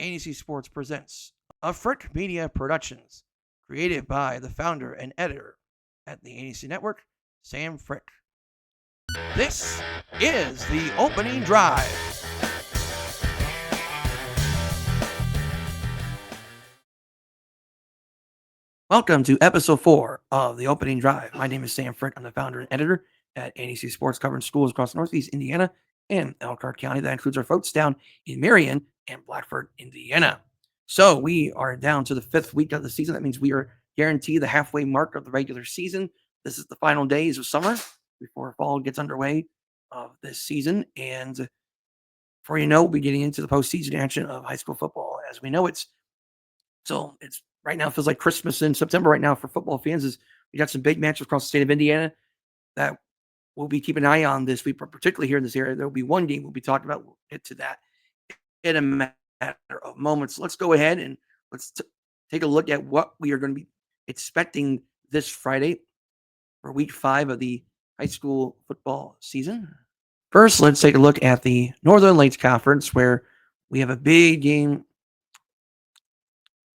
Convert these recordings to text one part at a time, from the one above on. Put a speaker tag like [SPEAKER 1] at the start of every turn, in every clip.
[SPEAKER 1] ANEC Sports presents a Frick Media Productions, created by the founder and editor at the ANEC Network, Sam Frick. This is the opening drive. Welcome to episode 4 of the opening drive. My name is Sam Frick. I'm the founder and editor at ANEC Sports, covering schools across Northeast Indiana and Elkhart County. That includes our folks down in Marion and Blackford, Indiana. So we are down to the 5th week of the season. That means we are guaranteed the halfway mark of the regular season. This is the final days of summer before fall gets underway of this season. And before you know, we'll be getting into the postseason action of high school football. As we know, it's right now, it feels like Christmas in September right now for football fans. Is we got some big matches across the state of Indiana that we'll be keeping an eye on this week, but particularly here in this area. There will be one game we'll be talking about. We'll get to that in a matter of moments. Let's go ahead and let's take a look at what we are going to be expecting this Friday for week 5 of the high school football season. First, let's take a look at the Northern Lakes Conference, where we have a big game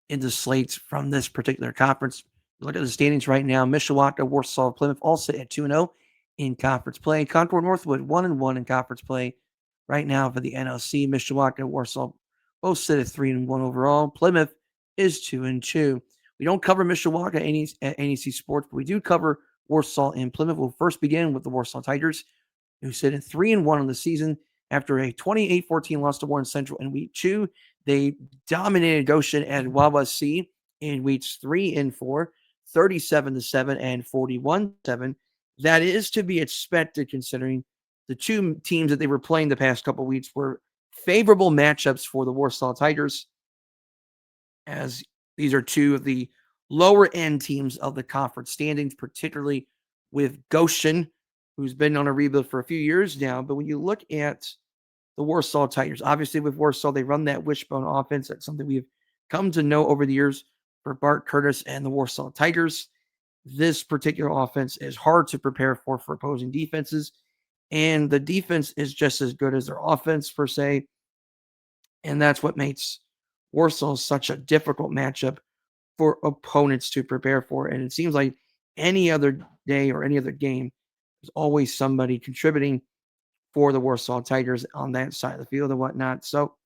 [SPEAKER 1] in the slates from this particular conference. Look at the standings right now. Mishawaka, Warsaw, Plymouth all sit at 2-0 in conference play. Concord Northwood 1-1 in conference play right now for the NLC. Mishawaka, Warsaw both sit at 3-1 overall. Plymouth is 2-2. We don't cover Mishawaka at NEC Sports, but we do cover Warsaw and Plymouth. We'll first begin with the Warsaw Tigers, who sit at 3-1 on the season after a 28-14 loss to Warren Central in week 2. They dominated Goshen and Wawasee in weeks 3 and 4, 37-7 and 41-7. That is to be expected, considering the two teams that they were playing the past couple weeks were favorable matchups for the Warsaw Tigers, as these are two of the lower end teams of the conference standings, particularly with Goshen, who's been on a rebuild for a few years now. But when you look at the Warsaw Tigers, obviously with Warsaw, they run that wishbone offense. That's something we've come to know over the years for Bart Curtis and the Warsaw Tigers. This particular offense is hard to prepare for opposing defenses, and the defense is just as good as their offense per se, and that's what makes Warsaw such a difficult matchup for opponents to prepare for. And it seems like any other day or any other game, there's always somebody contributing for the Warsaw Tigers on that side of the field and whatnot. So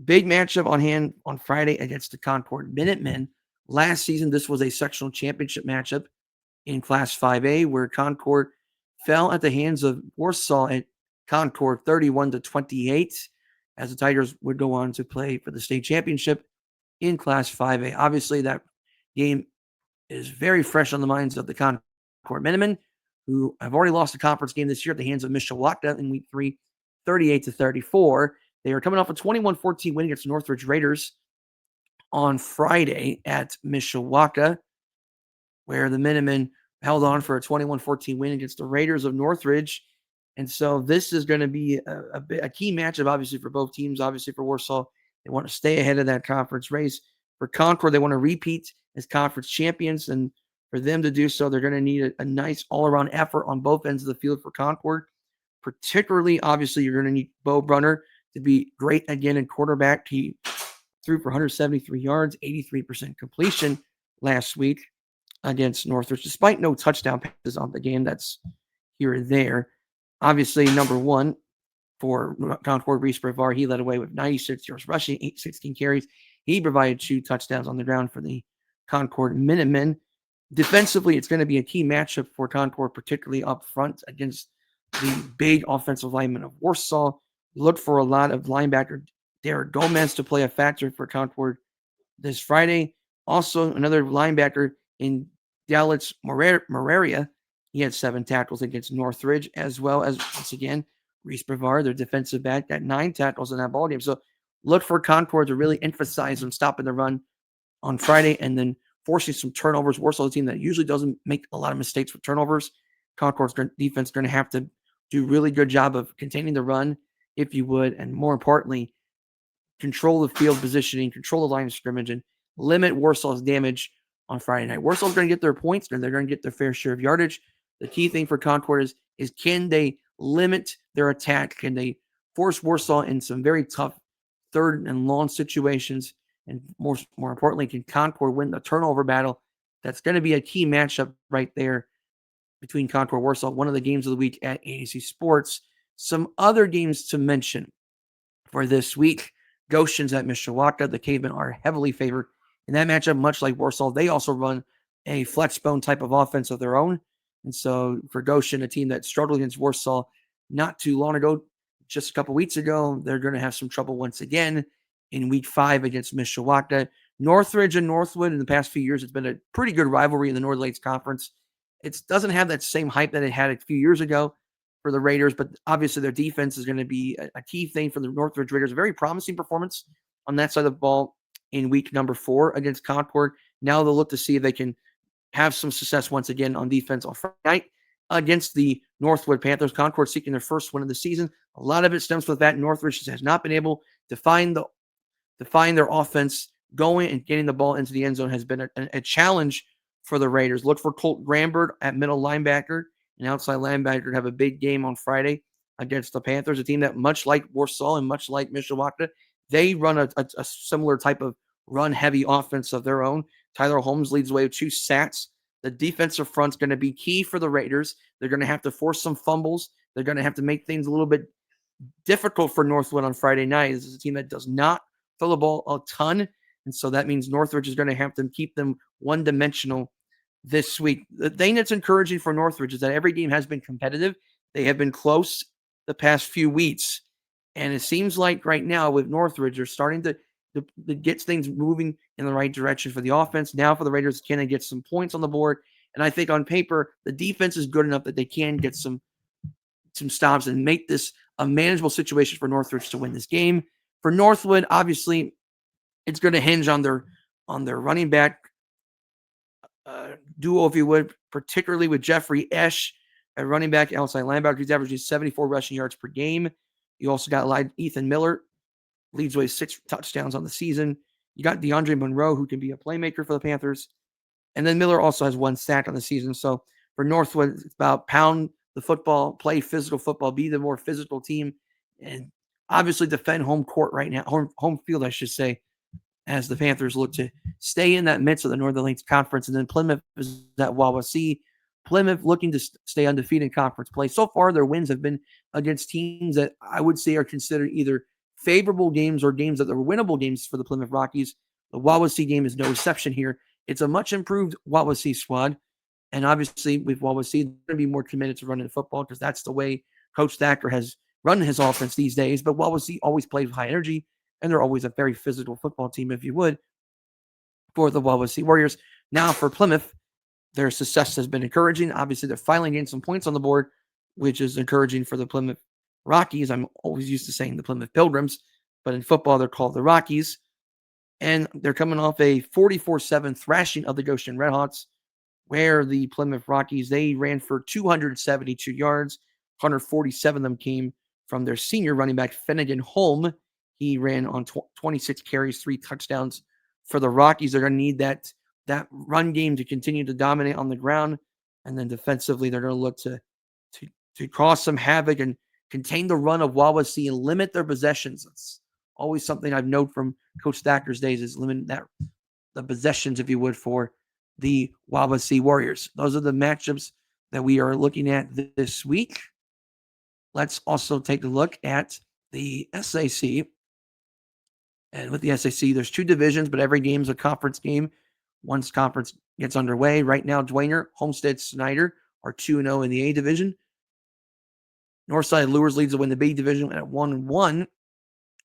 [SPEAKER 1] big matchup on hand on Friday against the Concord Minutemen. Last season, this was a sectional championship matchup in Class 5A, where Concord fell at the hands of Warsaw at Concord 31-28, as the Tigers would go on to play for the state championship in Class 5A. Obviously, that game is very fresh on the minds of the Concord Minutemen, who have already lost a conference game this year at the hands of Mishawaka in week 3, 38-34. They are coming off a 21-14 win against Northridge Raiders on Friday at Mishawaka, where the Minutemen held on for a 21-14 win against the Raiders of Northridge. And so this is going to be a key matchup, obviously, for both teams. Obviously, for Warsaw, they want to stay ahead of that conference race. For Concord, they want to repeat as conference champions, and for them to do so, they're going to need a nice all-around effort on both ends of the field for Concord. Particularly, obviously, you're going to need Bo Brunner to be great again in quarterback. He threw for 173 yards, 83% completion last week against Northridge, despite no touchdown passes on the game. That's here and there. Obviously, number one for Concord, Reese Brevar, he led away with 96 yards rushing, 16 carries. He provided 2 touchdowns on the ground for the Concord Minutemen. Defensively, it's going to be a key matchup for Concord, particularly up front against the big offensive linemen of Warsaw. Look for a lot of linebacker Derek Gomez to play a factor for Concord this Friday. Also, another linebacker in Dallas Moraria. He had 7 tackles against Northridge, as well as, once again, Reese Brevar, their defensive back, got 9 tackles in that ballgame. So look for Concord to really emphasize on stopping the run on Friday and then forcing some turnovers. Warsaw, a team that usually doesn't make a lot of mistakes with turnovers. Concord's defense is going to have to do a really good job of containing the run, if you would, and more importantly, control the field positioning, control the line of scrimmage, and limit Warsaw's damage on Friday night. Warsaw's going to get their points, and they're going to get their fair share of yardage. The key thing for Concord is can they limit their attack? Can they force Warsaw in some very tough third and long situations, and more importantly, can Concord win the turnover battle? That's going to be a key matchup right there between Concord Warsaw, one of the games of the week at ANEC Sports. Some other games to mention for this week: Goshen's at Mishawaka. The Cavemen are heavily favored in that matchup, much like Warsaw. They also run a flexbone type of offense of their own. And so for Goshen, a team that struggled against Warsaw not too long ago, just a couple weeks ago, they're going to have some trouble once again in week 5 against Mishawaka. Northridge and Northwood, in the past few years, it's been a pretty good rivalry in the North Lakes Conference. It doesn't have that same hype that it had a few years ago for the Raiders, but obviously their defense is going to be a key thing for the Northridge Raiders. A very promising performance on that side of the ball in week number 4 against Concord. Now they'll look to see if they can have some success once again on defense on Friday night against the Northwood Panthers. Concord seeking their first win of the season. A lot of it stems from that Northridge has not been able to find their offense going and getting the ball into the end zone has been a challenge for the Raiders. Look for Colt Grambert at middle linebacker and outside linebacker to have a big game on Friday against the Panthers, a team that, much like Warsaw and much like Mishawaka, they run a similar type of run-heavy offense of their own. Tyler Holmes leads the way with 2 sacks. The defensive front's going to be key for the Raiders. They're going to have to force some fumbles. They're going to have to make things a little bit difficult for Northwood on Friday night. This is a team that does not throw the ball a ton, and so that means Northridge is going to have to keep them one-dimensional this week. The thing that's encouraging for Northridge is that every game has been competitive. They have been close the past few weeks, and it seems like right now with Northridge, they're starting to get things moving in the right direction for the offense. Now for the Raiders, can they get some points on the board? And I think on paper, the defense is good enough that they can get some stops and make this a manageable situation for Northridge to win this game. For Northwood, obviously, it's going to hinge on their running back duo, if you would, particularly with Jeffrey Esch at running back, outside linebacker. He's averaging 74 rushing yards per game. You also got Ethan Miller, leads with 6 touchdowns on the season. You got DeAndre Monroe, who can be a playmaker for the Panthers. And then Miller also has 1 sack on the season. So for Northwood, it's about pound the football, play physical football, be the more physical team, and obviously defend home court right now, home field, I should say, as the Panthers look to stay in that midst of the Northern Lakes Conference. And then Plymouth is at Wawasee. Plymouth looking to stay undefeated in conference play. So far, their wins have been against teams that I would say are considered either favorable games or games that are winnable games for the Plymouth Rockies. The Wawasee game is no exception here. It's a much improved Wawasee squad. And obviously, with Wawasee, they're going to be more committed to running the football because that's the way Coach Thacker has run his offense these days. But Wawasee always plays with high energy, and they're always a very physical football team, if you would, for the Wawasee Warriors. Now for Plymouth, their success has been encouraging. Obviously, they're finally getting some points on the board, which is encouraging for the Plymouth Rockies. I'm always used to saying the Plymouth Pilgrims, but in football, they're called the Rockies. And they're coming off a 44-7 thrashing of the Goshen Redhawks, where the Plymouth Rockies, they ran for 272 yards. 147 of them came from their senior running back, Finnegan Holm. He ran on 26 carries, 3 touchdowns for the Rockies. They're going to need that run game to continue to dominate on the ground. And then defensively, they're going to look to cause some havoc and contain the run of Wawasee and limit their possessions. It's always something I've known from Coach Thacker's days, is limit the possessions, if you would, for the Wawasee Warriors. Those are the matchups that we are looking at this week. Let's also take a look at the SAC. And with the SAC, there's 2 divisions, but every game is a conference game once conference gets underway. Right now, Dwayner, Homestead, Snyder are 2-0 in the A division. Northside Lures leads to win the B division at 1-1.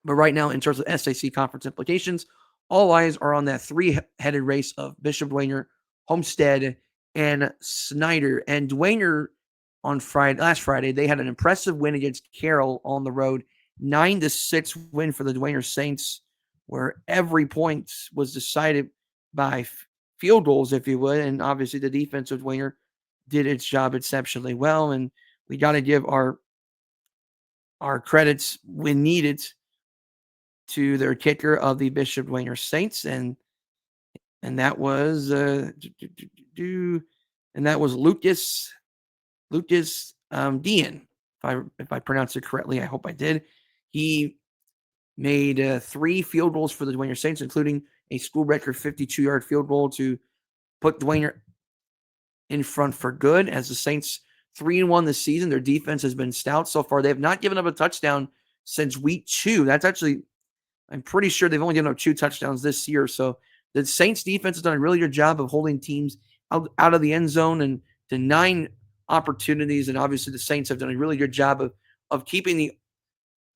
[SPEAKER 1] But right now, in terms of SAC conference implications, all eyes are on that 3-headed race of Bishop Dwayner, Homestead, and Snyder. And Dwayner last Friday, they had an impressive win against Carroll on the road, 9-6 win for the Dwayner Saints, where every point was decided by field goals, if you would. And obviously, the defense of Dwayner did its job exceptionally well. And we got to give our credits when needed to their kicker of the Bishop Dwayner Saints, and that was Lucas Dean. If I pronounced it correctly, I hope I did. He made 3 field goals for the Doerffler Saints, including a school record 52-yard field goal to put Doerffler in front for good. As the Saints 3-1 this season, their defense has been stout so far. They have not given up a touchdown since week 2. That's actually, I'm pretty sure they've only given up 2 touchdowns this year. So the Saints defense has done a really good job of holding teams out of the end zone and to 9 opportunities. And obviously the Saints have done a really good job of keeping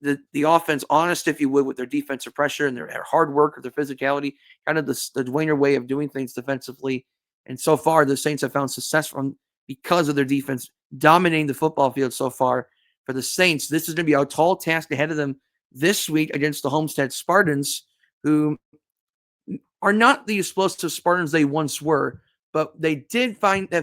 [SPEAKER 1] the offense honest, if you would, with their defensive pressure and their hard work or their physicality, kind of the Doerffler way of doing things defensively. And so far, the Saints have found success from because of their defense dominating the football field so far. For the Saints, this is going to be a tall task ahead of them this week against the Homestead Spartans, who are not the explosive Spartans they once were, but they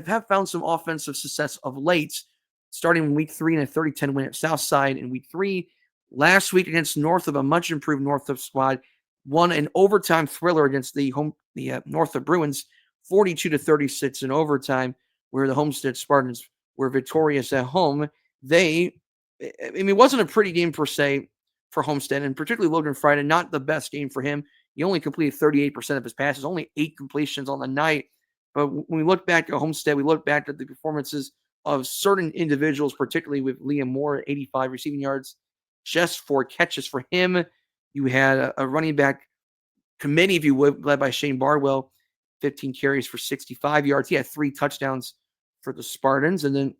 [SPEAKER 1] have found some offensive success of late, starting in week 3 in a 30-10 win at Southside. In week 3, last week against Northrop, a much improved Northrop squad, won an overtime thriller against the Northrop Bruins, 42-36 in overtime, where the Homestead Spartans were victorious at home. It wasn't a pretty game per se for Homestead, and particularly Logan Friday, not the best game for him. He only completed 38% of his passes, only 8 completions on the night. But when we look back at Homestead, we look back at the performances of certain individuals, particularly with Liam Moore, 85 receiving yards, just 4 catches for him. You had a running back committee, if you would, led by Shane Barwell, 15 carries for 65 yards. He had 3 touchdowns for the Spartans. And then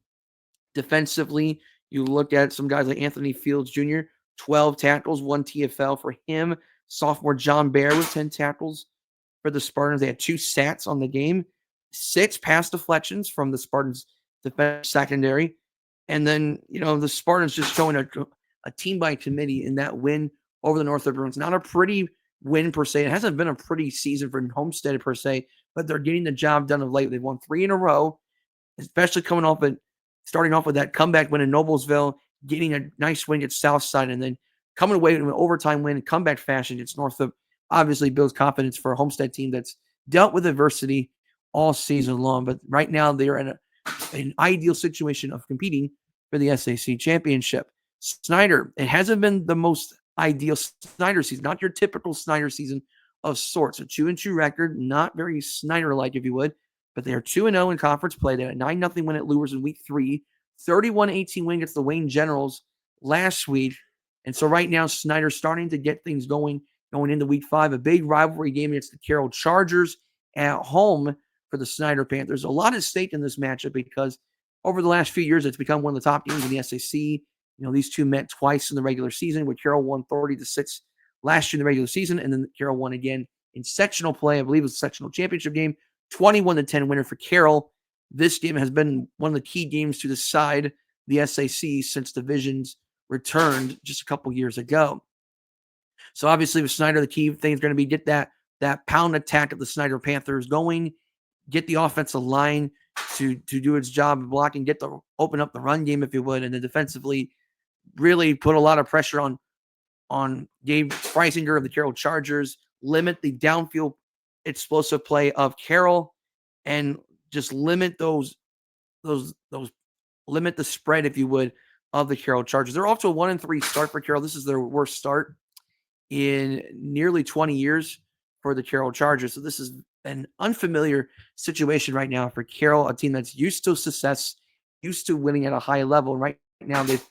[SPEAKER 1] defensively, you look at some guys like Anthony Fields Jr., 12 tackles, 1 TFL for him. Sophomore John Bear with 10 tackles for the Spartans. They had 2 sacks on the game, 6 pass deflections from the Spartans defense secondary. And then, the Spartans just showing a team by committee in that win over the Northrop Bruins. Not a pretty win per se. It hasn't been a pretty season for Homestead per se, but they're getting the job done of late. They've won 3 in a row, especially starting off with that comeback win in Noblesville, getting a nice win at Southside, and then coming away with an overtime win in comeback fashion against Northrop. Obviously builds confidence for a Homestead team that's dealt with adversity all season long. But right now they're in an ideal situation of competing for the SAC championship. Snyder, it hasn't been the most ideal Snyder season, not your typical Snyder season of sorts. A 2-2 record, not very Snyder-like, if you would, but they are 2-0 in conference play. They had a 9-0 win at Lures in week 3, 31-18 win against the Wayne Generals last week. And so right now, Snyder's starting to get things going into week 5, a big rivalry game against the Carroll Chargers at home for the Snyder Panthers. A lot at stake in this matchup because over the last few years, it's become one of the top games in the SAC. These two met twice in the regular season, with Carroll won 30-6 last year in the regular season, and then Carroll won again in sectional play. I believe it was a sectional championship game, 21-10 winner for Carroll. This game has been one of the key games to decide the SAC since divisions returned just a couple years ago. So obviously with Snyder, the key thing is going to be get that pound attack of the Snyder Panthers going, get the offensive line to do its job of blocking, open up the run game, if you would, and then defensively really put a lot of pressure on Gabe Freisinger of the Carroll Chargers, limit the downfield explosive play of Carroll, and just limit limit the spread, if you would, of the Carroll Chargers. They're off to a 1-3 start for Carroll. This is their worst start in nearly 20 years for the Carroll Chargers. So this is an unfamiliar situation right now for Carroll, a team that's used to success, used to winning at a high level. Right now, they've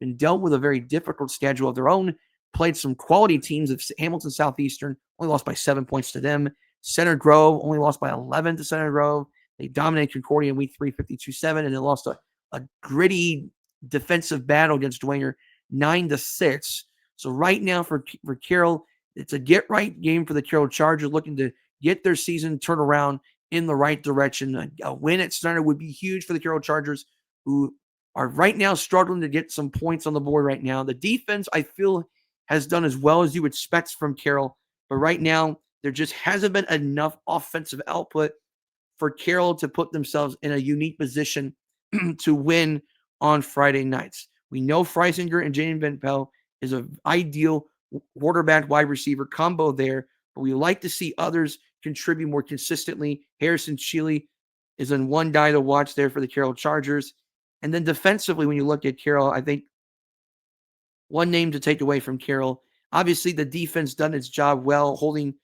[SPEAKER 1] been dealt with a very difficult schedule of their own, played some quality teams of Hamilton Southeastern, only lost by 7 points to them. Center Grove only lost by 11 to Center Grove. They dominated Concordia in week 3, 52-7, and they lost a gritty defensive battle against Doerffler, 9-6. So right now for Carroll, it's a get-right game for the Carroll Chargers, looking to get their season turned around in the right direction. A win at Snyder would be huge for the Carroll Chargers, who are right now struggling to get some points on the board right now. The defense, I feel, has done as well as you would expect from Carroll, but right now there just hasn't been enough offensive output for Carroll to put themselves in a unique position to win on Friday nights. We know Freisinger and Jaden Van Pelt is an ideal quarterback wide receiver combo there, but we like to see others contribute more consistently. Harrison Shealy is in one guy to watch there for the Carroll Chargers. And then defensively, when you look at Carroll, I think one name to take away from Carroll, Obviously, the defense done its job well, holding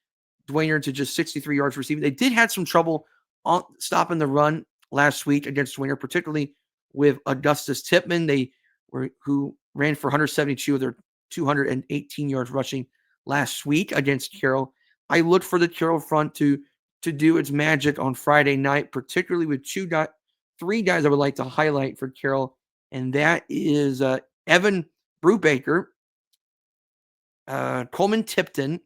[SPEAKER 1] Dwayner to just 63 yards receiving. They did have some trouble on stopping the run last week against Dwayner, particularly with Augustus Tippmann. Who ran for 172 of their 218 yards rushing last week against Carroll. I look for the Carroll front to do its magic on Friday night, particularly with three guys I would like to highlight for Carroll, and that is Evan Brubaker, Coleman Tipton,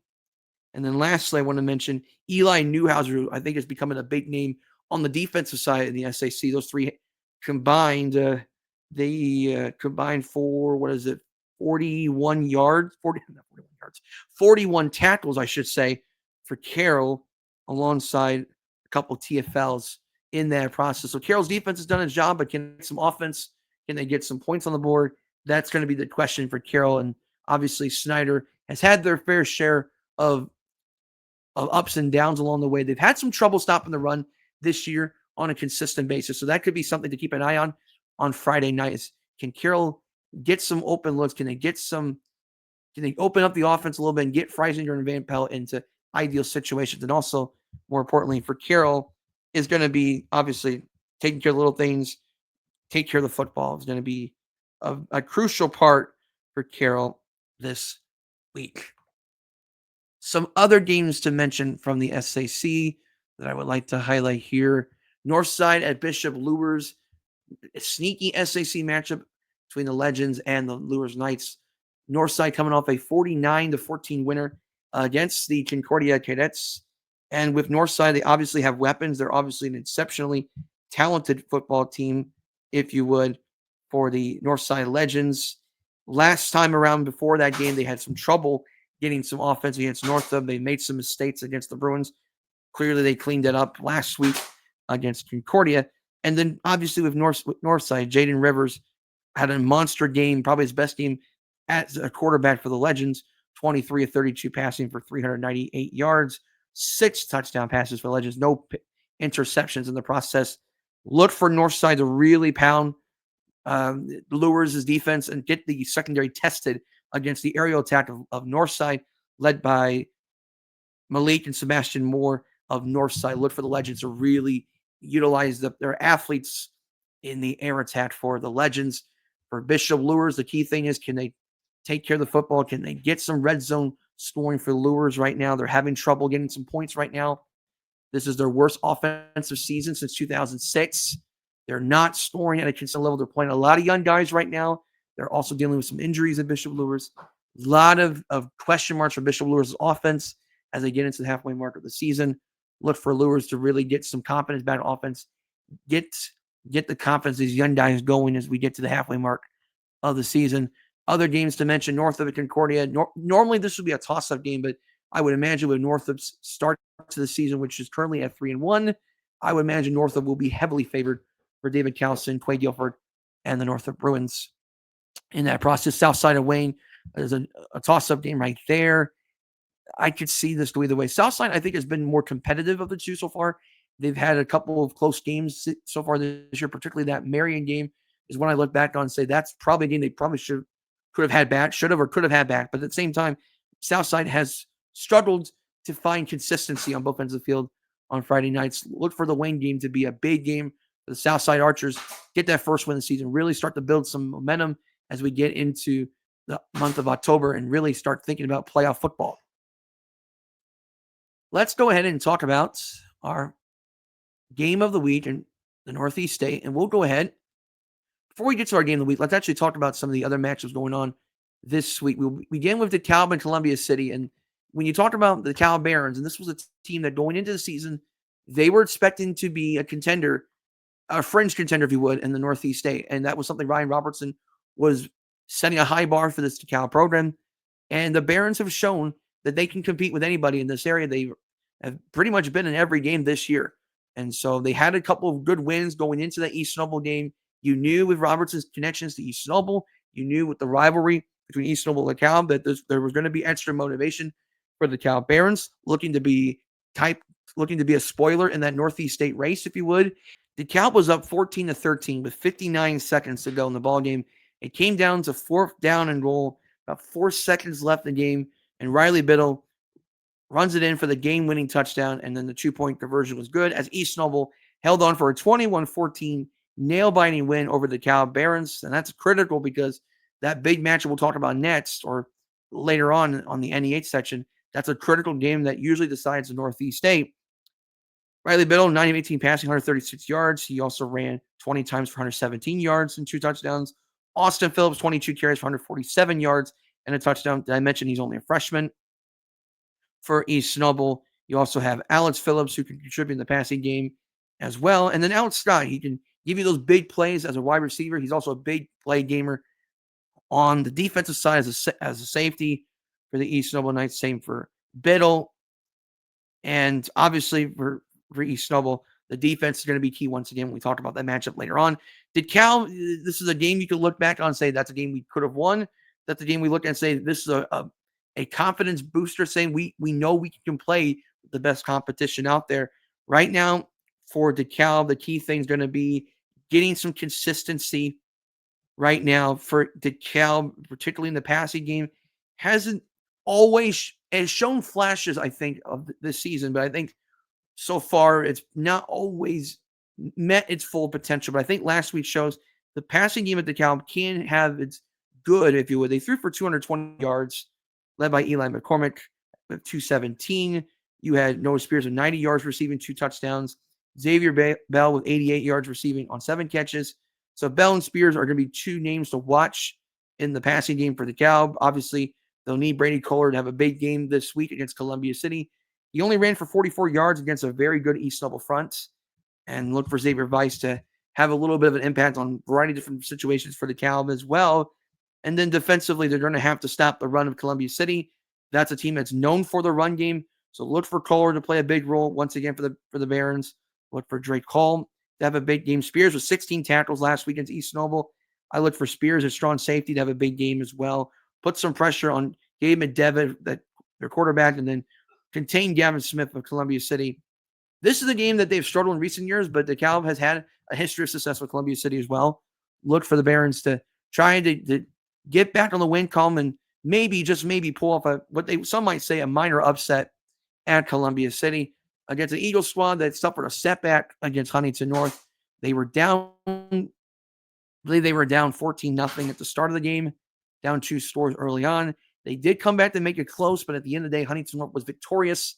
[SPEAKER 1] and then lastly, I want to mention Eli Newhouser, who I think is becoming a big name on the defensive side of the SAC. Those three combined, they combined for, 41 yards, 41 tackles, I should say, for Carroll, alongside a couple TFLs in that process. So Carroll's defense has done its job, but can they get some offense? Can they get some points on the board? That's going to be the question for Carroll. And obviously, Snyder has had their fair share of ups and downs along the way. They've had some trouble stopping the run this year on a consistent basis. So that could be something to keep an eye on Friday nights. Can Carroll get some open looks? Can they open up the offense a little bit and get Freisinger and Van Pelt into ideal situations? And also, more importantly, for Carroll, is going to be obviously taking care of little things, take care of the football is going to be a crucial part for Carroll this week. Some other games to mention from the SAC that I would like to highlight here. Northside at Bishop Luers, a sneaky SAC matchup between the Legends and the Luers Knights. Northside coming off a 49-14 winner against the Concordia Cadets. And with Northside, they obviously have weapons. They're obviously an exceptionally talented football team, if you would, for the Northside Legends. Last time around before that game, they had some trouble getting some offense against Northam. They made some mistakes against the Bruins. Clearly, they cleaned it up last week against Concordia. And then, obviously, with Northside, Jaden Rivers had a monster game, probably his best game as a quarterback for the Legends, 23 of 32 passing for 398 yards, 6 touchdown passes for the Legends, no interceptions in the process. Look for Northside to really pound Luers' defense and get the secondary tested against the aerial attack of Northside, led by Malik and Sebastian Moore of Northside. Look for the Legends to really utilize their athletes in the air attack for the Legends. For Bishop Luers, the key thing is, can they take care of the football? Can they get some red zone scoring for Luers right now? They're having trouble getting some points right now. This is their worst offensive season since 2006. They're not scoring at a consistent level. They're playing a lot of young guys right now. They're also dealing with some injuries at Bishop Luers. A lot of question marks for Bishop Luers' offense as they get into the halfway mark of the season. Look for Luers to really get some confidence back in offense. Get the confidence these young guys going as we get to the halfway mark of the season. Other games to mention, Northam and Concordia. Normally this would be a toss-up game, but I would imagine with Northam's start to the season, which is currently at 3-1, I would imagine Northam will be heavily favored for David Cowson, Quay Guilford, and the Northam Bruins in that process. South side of Wayne is a toss-up game right there. I could see this go either way. Southside, I think, has been more competitive of the two so far. They've had a couple of close games so far this year, particularly that Marion game is when I look back on and say that's probably a game they probably could have had back. But at the same time, Southside has struggled to find consistency on both ends of the field on Friday nights. Look for the Wayne game to be a big game for the Southside Archers. Get that first win of the season. Really start to build some momentum as we get into the month of October and really start thinking about playoff football. Let's go ahead and talk about our game of the week in the Northeast State. And we'll go ahead. Before we get to our game of the week, let's actually talk about some of the other matchups going on this week. We'll begin with DeKalb and Columbia City. And when you talk about the DeKalb Barons, and this was a team that going into the season, they were expecting to be a contender, a fringe contender, if you would, in the Northeast State. And that was something Ryan Robertson was setting a high bar for this DeKalb program. And the Barons have shown that they can compete with anybody in this area. They have pretty much been in every game this year. And so they had a couple of good wins going into the East Noble game. You knew with Robertson's connections to East Noble, you knew with the rivalry between East Noble and DeKalb that there was going to be extra motivation for the DeKalb Barons, looking to be a spoiler in that Northeast State race, if you would. DeKalb was up 14-13 with 59 seconds to go in the ball game. It came down to 4th down and goal, about 4 seconds left in the game. And Riley Biddle runs it in for the game-winning touchdown, and then the 2-point conversion was good as East Snowball held on for a 21-14 nail-biting win over the Cal Barons. And that's critical because that big matchup we'll talk about next or later on the NEH section, that's a critical game that usually decides the Northeast State. Riley Biddle, 9 of 18 passing, 136 yards. He also ran 20 times for 117 yards and 2 touchdowns. Austin Phillips, 22 carries for 147 yards and a touchdown. Did I mention he's only a freshman? For East Snowball, you also have Alex Phillips, who can contribute in the passing game as well. And then Alex Scott, he can give you those big plays as a wide receiver. He's also a big play gamer on the defensive side as a safety for the East Snowball Knights. Same for Biddle. And obviously for East Snowball, the defense is going to be key once again. We talked about that matchup later on. Did Cal, this is a game you could look back on and say that's a game we could have won. That's a game we look at and say this is a confidence booster, saying we know we can play the best competition out there. Right now, for DeKalb, the key thing is going to be getting some consistency right now for DeKalb, particularly in the passing game. Hasn't always has shown flashes, I think, of this season, but I think so far it's not always met its full potential. But I think last week shows the passing game at DeKalb can have its good, if you would. They threw for 220 yards, led by Eli McCormick with 217. You had Noah Spears with 90 yards receiving, 2 touchdowns. Xavier Bell with 88 yards receiving on 7 catches. So Bell and Spears are going to be 2 names to watch in the passing game for DeKalb. Obviously, they'll need Brady Kohler to have a big game this week against Columbia City. He only ran for 44 yards against a very good East Snowball front. And look for Xavier Weiss to have a little bit of an impact on a variety of different situations for DeKalb as well. And then defensively, they're going to have to stop the run of Columbia City. That's a team that's known for the run game. So look for Kohler to play a big role once again for the Barons. Look for Drake Hall to have a big game. Spears with 16 tackles last week against East Snowball. I look for Spears, a strong safety, to have a big game as well. Put some pressure on Gabe McDevitt, their quarterback, and then contain Gavin Smith of Columbia City. This is a game that they've struggled in recent years, but DeKalb has had a history of success with Columbia City as well. Look for the Barons to try to get back on the win column and maybe, just maybe, pull off some might say a minor upset at Columbia City against an Eagle squad that suffered a setback against Huntington North. They were down, I believe they were down 14-0 at the start of the game, down 2 scores early on. They did come back to make it close, but at the end of the day, Huntington North was victorious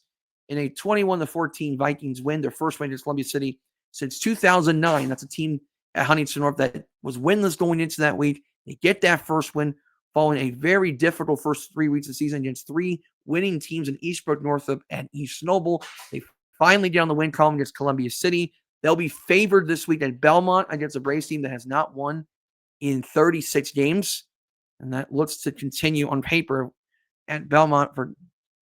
[SPEAKER 1] in a 21-14 Vikings win, their first win against Columbia City since 2009. That's a team at Huntington North that was winless going into that week. They get that first win following a very difficult first 3 weeks of the season against 3 winning teams in Eastbrook, Northup, and East Snowball. They finally get on the win column against Columbia City. They'll be favored this week at Belmont against a Braves team that has not won in 36 games. And that looks to continue on paper at Belmont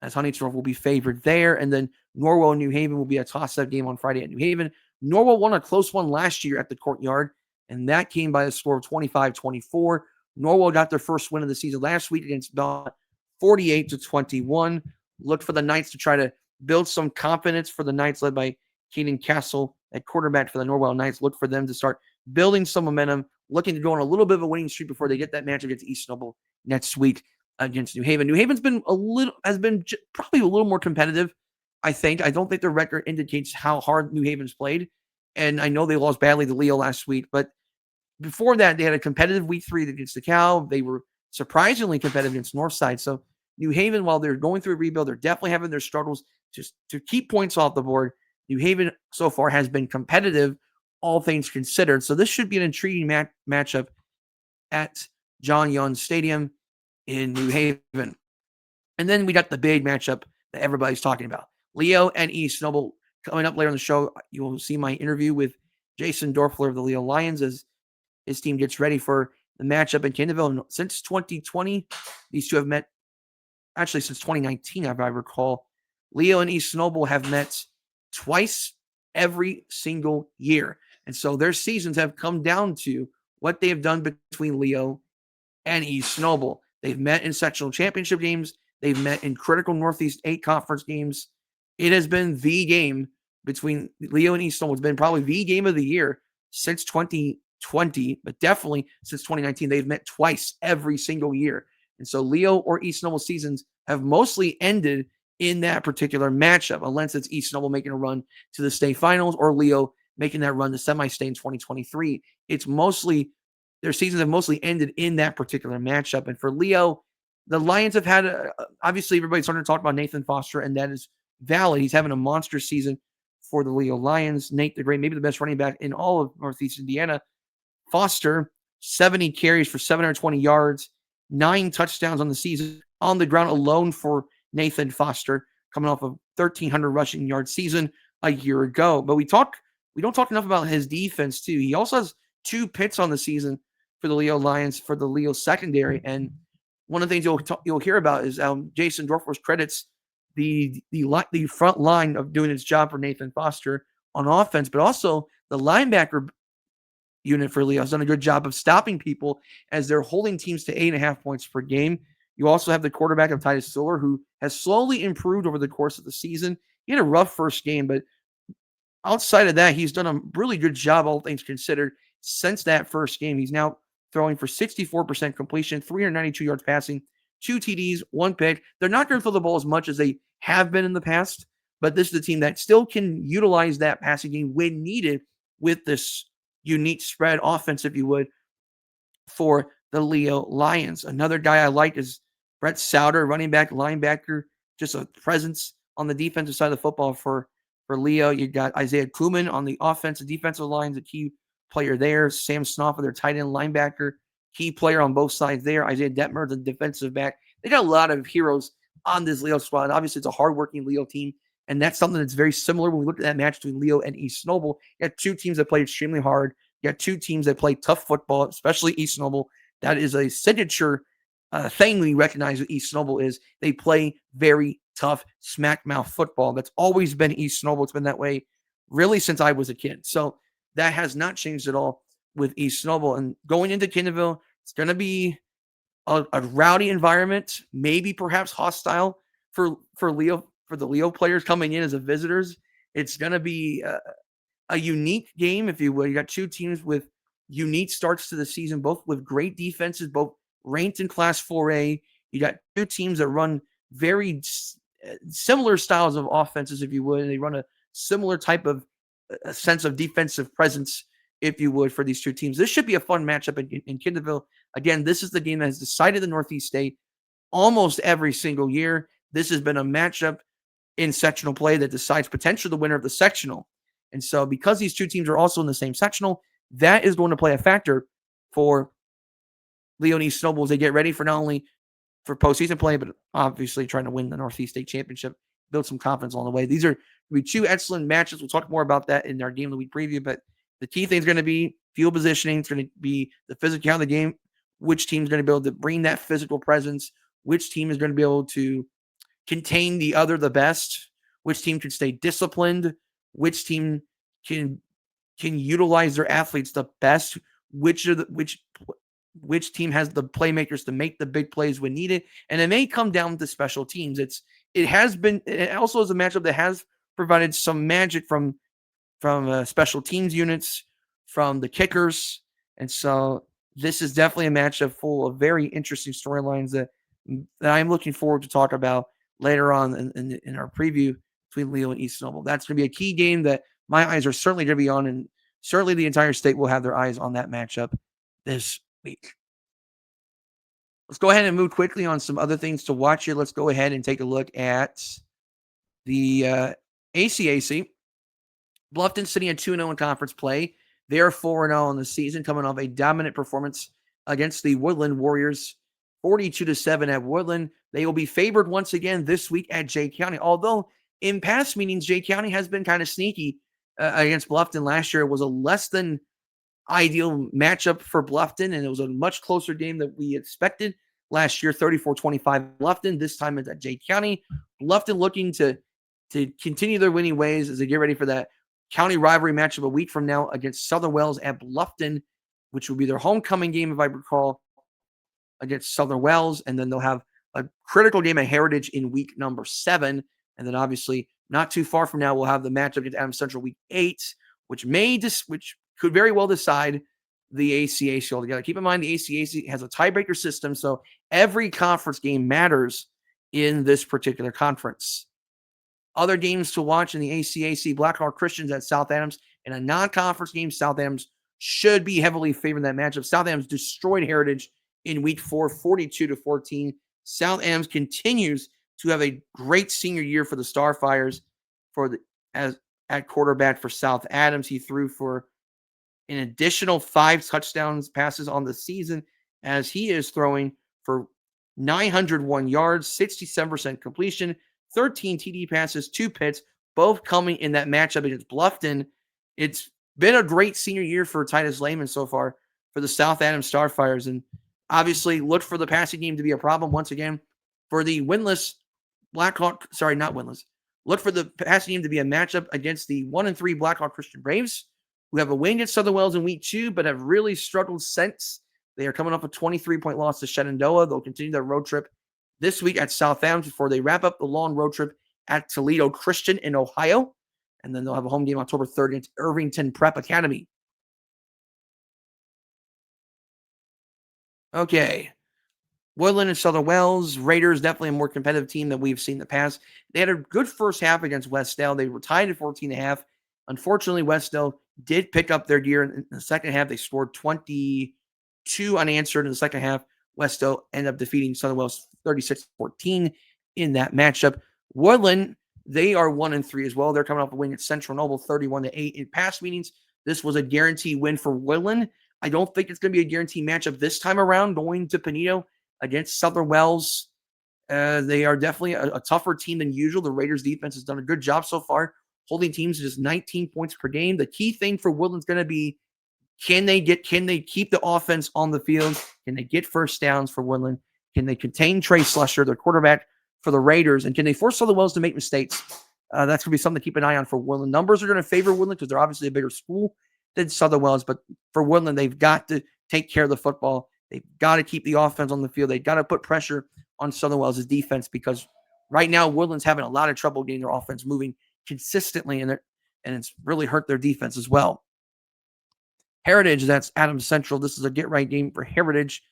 [SPEAKER 1] as Huntington North will be favored there. And then Norwell and New Haven will be a toss-up game on Friday at New Haven. Norwell won a close one last year at the Courtyard, and that came by a score of 25-24. Norwell got their first win of the season last week against Belmont, 48-21. Look for the Knights to try to build some confidence for the Knights, led by Keenan Castle at quarterback for the Norwell Knights. Look for them to start building some momentum, looking to go on a little bit of a winning streak before they get that match against East Snowball next week against New Haven. New Haven's been probably a little more competitive, I think. I don't think their record indicates how hard New Haven's played. And I know they lost badly to Leo last week, but before that, they had a competitive week 3 against the Cal. They were surprisingly competitive against Northside. So New Haven, while they're going through a rebuild, they're definitely having their struggles just to keep points off the board. New Haven so far has been competitive, all things considered. So this should be an intriguing matchup at John Young Stadium in New Haven. And then we got the big matchup that everybody's talking about. Leo and East Snowball. Coming up later in the show, you will see my interview with Jason Doerffler of the Leo Lions as his team gets ready for the matchup in Kendallville. Since 2020, these two have met, actually since 2019, if I recall. Leo and East Snowball have met twice every single year. And so their seasons have come down to what they have done between Leo and East Snowball. They've met in sectional championship games. They've met in critical Northeast 8 conference games. It has been the game between Leo and East Snowball. It's been probably the game of the year since 2020, but definitely since 2019. They've met twice every single year. And so Leo or East Snowball seasons have mostly ended in that particular matchup, unless it's East Noble making a run to the state finals or Leo making that run to semi-state in 2023. It's mostly, their seasons have mostly ended in that particular matchup. And for Leo, the Lions have had, obviously everybody's starting to talk about Nathan Foster, and that is valid. He's having a monster season for the Leo Lions. Nate the Great, maybe the best running back in all of Northeast Indiana. Foster, 70 carries for 720 yards, 9 touchdowns on the season, on the ground alone for Nathan Foster, coming off a 1,300 rushing yard season a year ago. But we don't talk enough about his defense, too. He also has 2 picks on the season for the Leo Lions, for the Leo secondary. And one of the things you'll hear about is Jason Doerffler credits the front line of doing its job for Nathan Foster on offense, but also the linebacker unit for Leo has done a good job of stopping people as they're holding teams to 8.5 points per game. You also have the quarterback of Titus Siller, who has slowly improved over the course of the season. He had a rough first game, but outside of that, he's done a really good job, all things considered, since that first game. He's now throwing for 64% completion, 392 yards passing, 2 TDs, 1 pick. They're not going to throw the ball as much as they have been in the past, but this is a team that still can utilize that passing game when needed with this unique spread offense, if you would, for the Leo Lions. Another guy I like is Brett Souter, running back, linebacker, just a presence on the defensive side of the football for Leo. You got Isaiah Kuhlman on the offensive, defensive lines, a key player there. Sam Snoffer, their tight end linebacker, key player on both sides there. Isaiah Detmer, the defensive back. They got a lot of heroes on this Leo squad. Obviously, it's a hardworking Leo team, and that's something that's very similar when we look at that match between Leo and East Noble. You got 2 teams that play extremely hard. You got 2 teams that play tough football, especially East Noble. That is a signature thing we recognize with East Noble is they play very tough smack mouth football. That's always been East Noble. It's been that way really since I was a kid. So that has not changed at all with East Noble. And going into Kinderville, it's going to be a rowdy environment, maybe perhaps hostile for Leo, for the Leo players coming in as a visitors. It's going to be a unique game, if you will. You got 2 teams with unique starts to the season, both with great defenses, both ranked in Class 4A. You got 2 teams that run very similar styles of offenses, if you would. And they run a similar type of a sense of defensive presence, if you would, for these 2 teams. This should be a fun matchup in Kinderville. Again, this is the game that has decided the Northeast State almost every single year. This has been a matchup in sectional play that decides potentially the winner of the sectional. And so because these 2 teams are also in the same sectional, that is going to play a factor for Leo and East Noble as they get ready for not only for postseason play, but obviously trying to win the Northeast State Championship, build some confidence along the way. These are going to be 2 excellent matches. We'll talk more about that in our Game of the Week preview, but the key thing is going to be field positioning. It's going to be the physicality of the game, which team is going to be able to bring that physical presence, which team is going to be able to contain the other the best, which team can stay disciplined, which team can utilize their athletes the best, which team has the playmakers to make the big plays when needed. And it may come down to special teams. It also is a matchup that has provided some magic from special teams units, from the kickers. And so this is definitely a matchup full of very interesting storylines that I'm looking forward to talk about later on in our preview between Leo and East Noble. That's going to be a key game that my eyes are certainly going to be on, and certainly the entire state will have their eyes on that matchup this week. Let's go ahead and move quickly on some other things to watch here. Let's go ahead and take a look at the ACAC. Bluffton sitting at 2-0 in conference play. They're 4-0 in the season, coming off a dominant performance against the Woodland Warriors, 42-7 at Woodland. They will be favored once again this week at Jay County. Although in past meetings, Jay County has been kind of sneaky against Bluffton. Last year, it was a less than ideal matchup for Bluffton, and it was a much closer game than we expected last year, 34-25 Bluffton. This time it's at Jay County. Bluffton looking to continue their winning ways as they get ready for that county rivalry matchup a week from now against Southern Wells at Bluffton, which will be their homecoming game, if I recall, against Southern Wells. And then they'll have a critical game at Heritage in week number 7. And then obviously not too far from now, we'll have the matchup against Adams Central week 8, which could very well decide the ACAC altogether. Keep in mind, the ACAC has a tiebreaker system, so every conference game matters in this particular conference. Other games to watch in the ACAC, Blackhawk Christians at South Adams. In a non-conference game, South Adams should be heavily favored in that matchup. South Adams destroyed Heritage in week 4, 42-14. South Adams continues to have a great senior year for the Starfires at quarterback for South Adams. He threw for an additional 5 touchdowns passes on the season as he is throwing for 901 yards, 67% completion, 13 TD passes, 2 picks, both coming in that matchup against Bluffton. It's been a great senior year for Titus Lehman so far for the South Adams Starfires. And obviously look for the passing game to be a problem once again for the winless Blackhawk. Sorry, not winless. Look for the passing game to be a matchup against the 1-3 Blackhawk Christian Braves, who have a win against Southern Wells in week 2, but have really struggled since. They are coming off a 23-point loss to Shenandoah. They'll continue their road trip this week at South Adams before they wrap up the long road trip at Toledo Christian in Ohio. And then they'll have a home game October 3rd against Irvington Prep Academy. Okay. Woodland and Southern Wells. Raiders, definitely a more competitive team than we've seen in the past. They had a good first half against Westdale. They were tied at 14.5. Unfortunately, Westdale did pick up their gear in the second half. They scored 22 unanswered in the second half. Westdale ended up defeating Southern Wells 36-14 in that matchup. Woodland, they are 1-3 as well. They're coming off a win at Central Noble 31-8. In past meetings, this was a guaranteed win for Woodland. I don't think it's going to be a guaranteed matchup this time around going to Pinedo against Southern Wells. They are definitely a tougher team than usual. The Raiders defense has done a good job so far, holding teams to just 19 points per game. The key thing for Woodland's going to be, can they keep the offense on the field? Can they get first downs for Woodland? Can they contain Trey Slusher, their quarterback for the Raiders? And can they force Southern Wells to make mistakes? That's going to be something to keep an eye on for Woodland. Numbers are going to favor Woodland because they're obviously a bigger school than Southern Wells. But for Woodland, they've got to take care of the football. They've got to keep the offense on the field. They've got to put pressure on Southern Wells' defense because right now Woodland's having a lot of trouble getting their offense moving consistently, and it's really hurt their defense as well. Heritage, that's Adams Central. This is a get-right game for Heritage,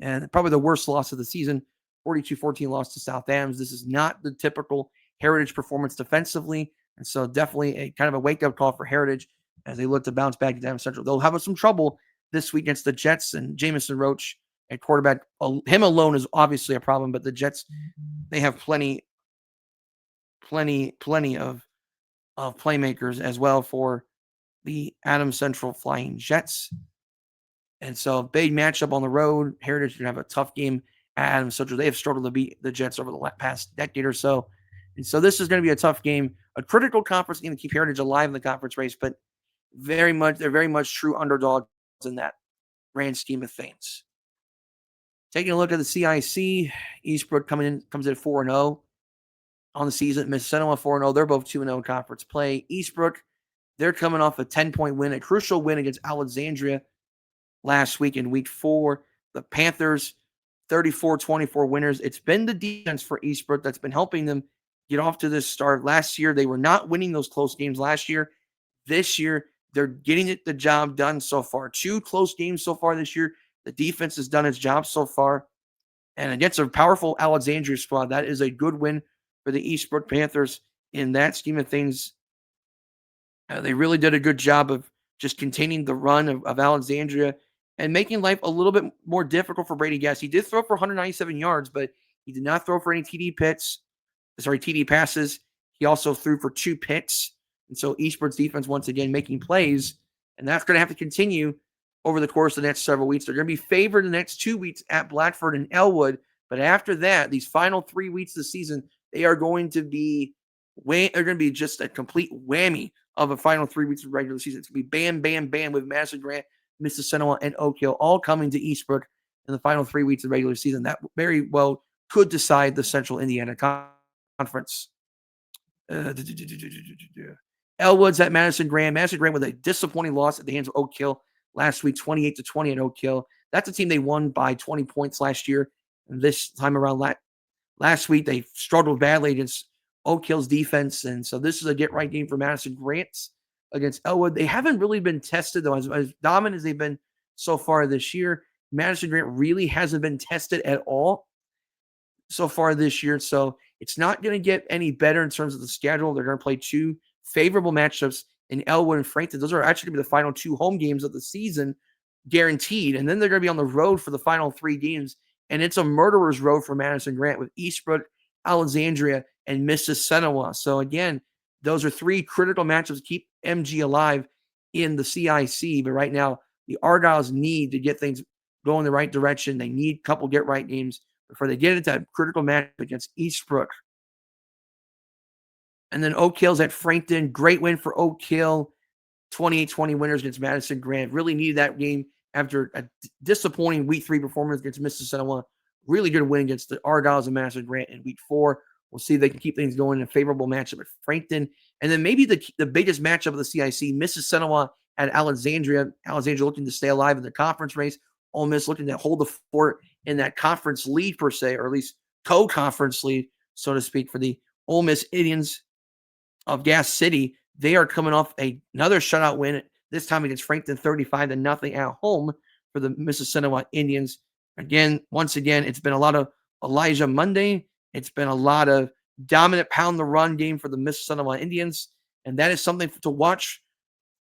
[SPEAKER 1] and probably the worst loss of the season, 42-14 loss to South Adams. This is not the typical Heritage performance defensively, and so definitely a kind of a wake-up call for Heritage as they look to bounce back to Adams Central. They'll have some trouble this week against the Jets, and Jamison Roach at quarterback. Him alone is obviously a problem, but the Jets, they have plenty of playmakers as well for the Adams Central Flying Jets. And so big matchup on the road. Heritage is going to have a tough game at Adams Central. They have struggled to beat the Jets over the past decade or so. And so this is going to be a tough game, a critical conference game to keep Heritage alive in the conference race, but they're very much true underdogs in that grand scheme of things. Taking a look at the CIC, Eastbrook comes in at 4-0 on the season. Miss Sonoma 4-0. They're both 2-0 in conference play. Eastbrook, they're coming off a 10-point win, a crucial win against Alexandria last week in week 4. The Panthers, 34-24 winners. It's been the defense for Eastbrook that's been helping them get off to this start. Last year, they were not winning those close games last year. This year, they're getting the job done so far. 2 close games so far this year. The defense has done its job so far. And against a powerful Alexandria squad, that is a good win for the Eastbrook Panthers in that scheme of things. They really did a good job of just containing the run of Alexandria and making life a little bit more difficult for Brady Guest. He did throw for 197 yards, but he did not throw for any TD passes. He also threw for 2 picks. And so Eastbrook's defense, once again, making plays. And that's going to have to continue over the course of the next several weeks. They're going to be favored the next 2 weeks at Blackford and Elwood. But after that, these final 3 weeks of the season, they are going to be just a complete whammy of a final 3 weeks of regular season. It's going to be bam, bam, bam with Madison Grant, Mississauga, and Oak Hill all coming to Eastbrook in the final 3 weeks of regular season. That very well could decide the Central Indiana Conference. Elwood's at Madison Grant. Madison Grant with a disappointing loss at the hands of Oak Hill last week, 28-20 at Oak Hill. That's a team they won by 20 points last year. And this time around last week, they struggled badly against Oak Hill's defense. And so this is a get-right game for Madison Grant against Elwood. They haven't really been tested, though. As dominant as they've been so far this year, Madison Grant really hasn't been tested at all. so far this year. So it's not going to get any better in terms of the schedule. They're going to play two favorable matchups in Elwood and Frankton. Those are actually going to be the final two home games of the season, guaroguaranteed. And then they're going to be on the road for the final three games. And it's a murderer's road for Madison Grant with Eastbrook, Alexandria, and Mississinawa. So again, those are three critical matchups to keep MG alive in the CIC. But right now, the Argyles need to get things going the right direction. They need a couple get-right games before they get into that critical match against Eastbrook. And then Oak Hill's at Frankton. Great win for Oak Hill. 28-20 winners against Madison Grant. Really needed that game after a disappointing Week 3 performance against Mississinawa. Really good win against the Argyles and Madison Grant in Week 4. We'll see if they can keep things going in a favorable matchup at Frankton. And then maybe the biggest matchup of the CIC, Mississinawa at Alexandria. Alexandria looking to stay alive in the conference race. Ole Miss looking to hold the fort in that conference lead per se, or at least co-conference lead, so to speak, for the Ole Miss Indians of Gas City. They are coming off another shutout win, this time against Frankton, 35-0 at home for the Mississinawa Indians. Once again, it's been a lot of Elijah Monday. It's been a lot of dominant pound the run game for the Mississinawa Indians, and that is something to watch,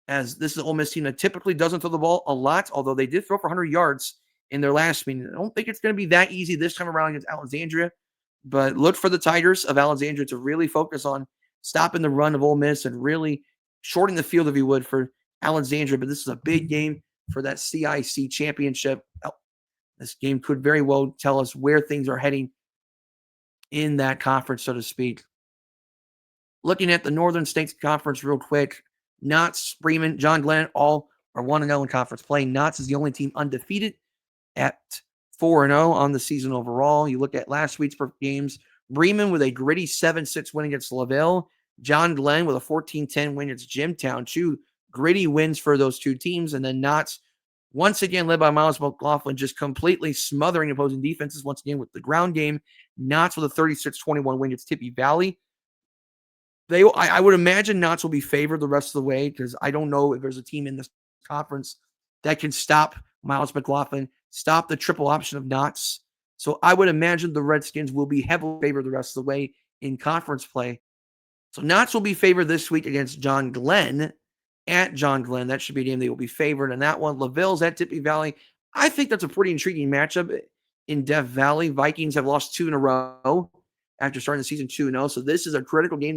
[SPEAKER 1] as this is an Ole Miss team that typically doesn't throw the ball a lot, although they did throw for 100 yards in their last meeting. I don't think it's going to be that easy this time around against Alexandria, but look for the Tigers of Alexandria to really focus on stopping the run of Ole Miss and really shorting the field, if you would, for Alexandria. But this is a big game for that CIC championship. This game could very well tell us where things are heading in that conference, so to speak. Looking at the Northern States Conference real quick, Knott's, Bremen, John Glenn, all are 1-0 in conference play. Knott's is the only team undefeated at 4-0 on the season overall. You look at last week's games, Bremen with a gritty 7-6 win against LaVelle. John Glenn with a 14-10 win against Jimtown. Two gritty wins for those two teams. And then Knott's, once again, led by Miles McLaughlin, just completely smothering opposing defenses once again with the ground game. Knott's with a 36-21 win against Tippy Valley. I would imagine Knott's will be favored the rest of the way, because I don't know if there's a team in this conference that can stop Miles McLaughlin, stop the triple option of Knott's. So I would imagine the Redskins will be heavily favored the rest of the way in conference play. So Knott's will be favored this week against John Glenn at John Glenn. That should be a game they will be favored in that one. LaVelle's at Tippy Valley. I think that's a pretty intriguing matchup in Death Valley. Vikings have lost 2 in a row after starting the season 2-0. So this is a critical game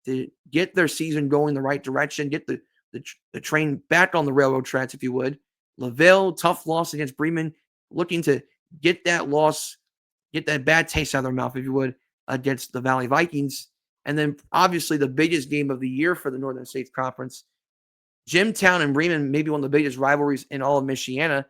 [SPEAKER 1] to get their season going the right direction, get the train back on the railroad tracks, if you would. LaVelle, tough loss against Bremen, looking to get that loss, get that bad taste out of their mouth, if you would, against the Valley Vikings. And then obviously the biggest game of the year for the Northern States Conference, Jimtown and Bremen, maybe one of the biggest rivalries in all of Michiana,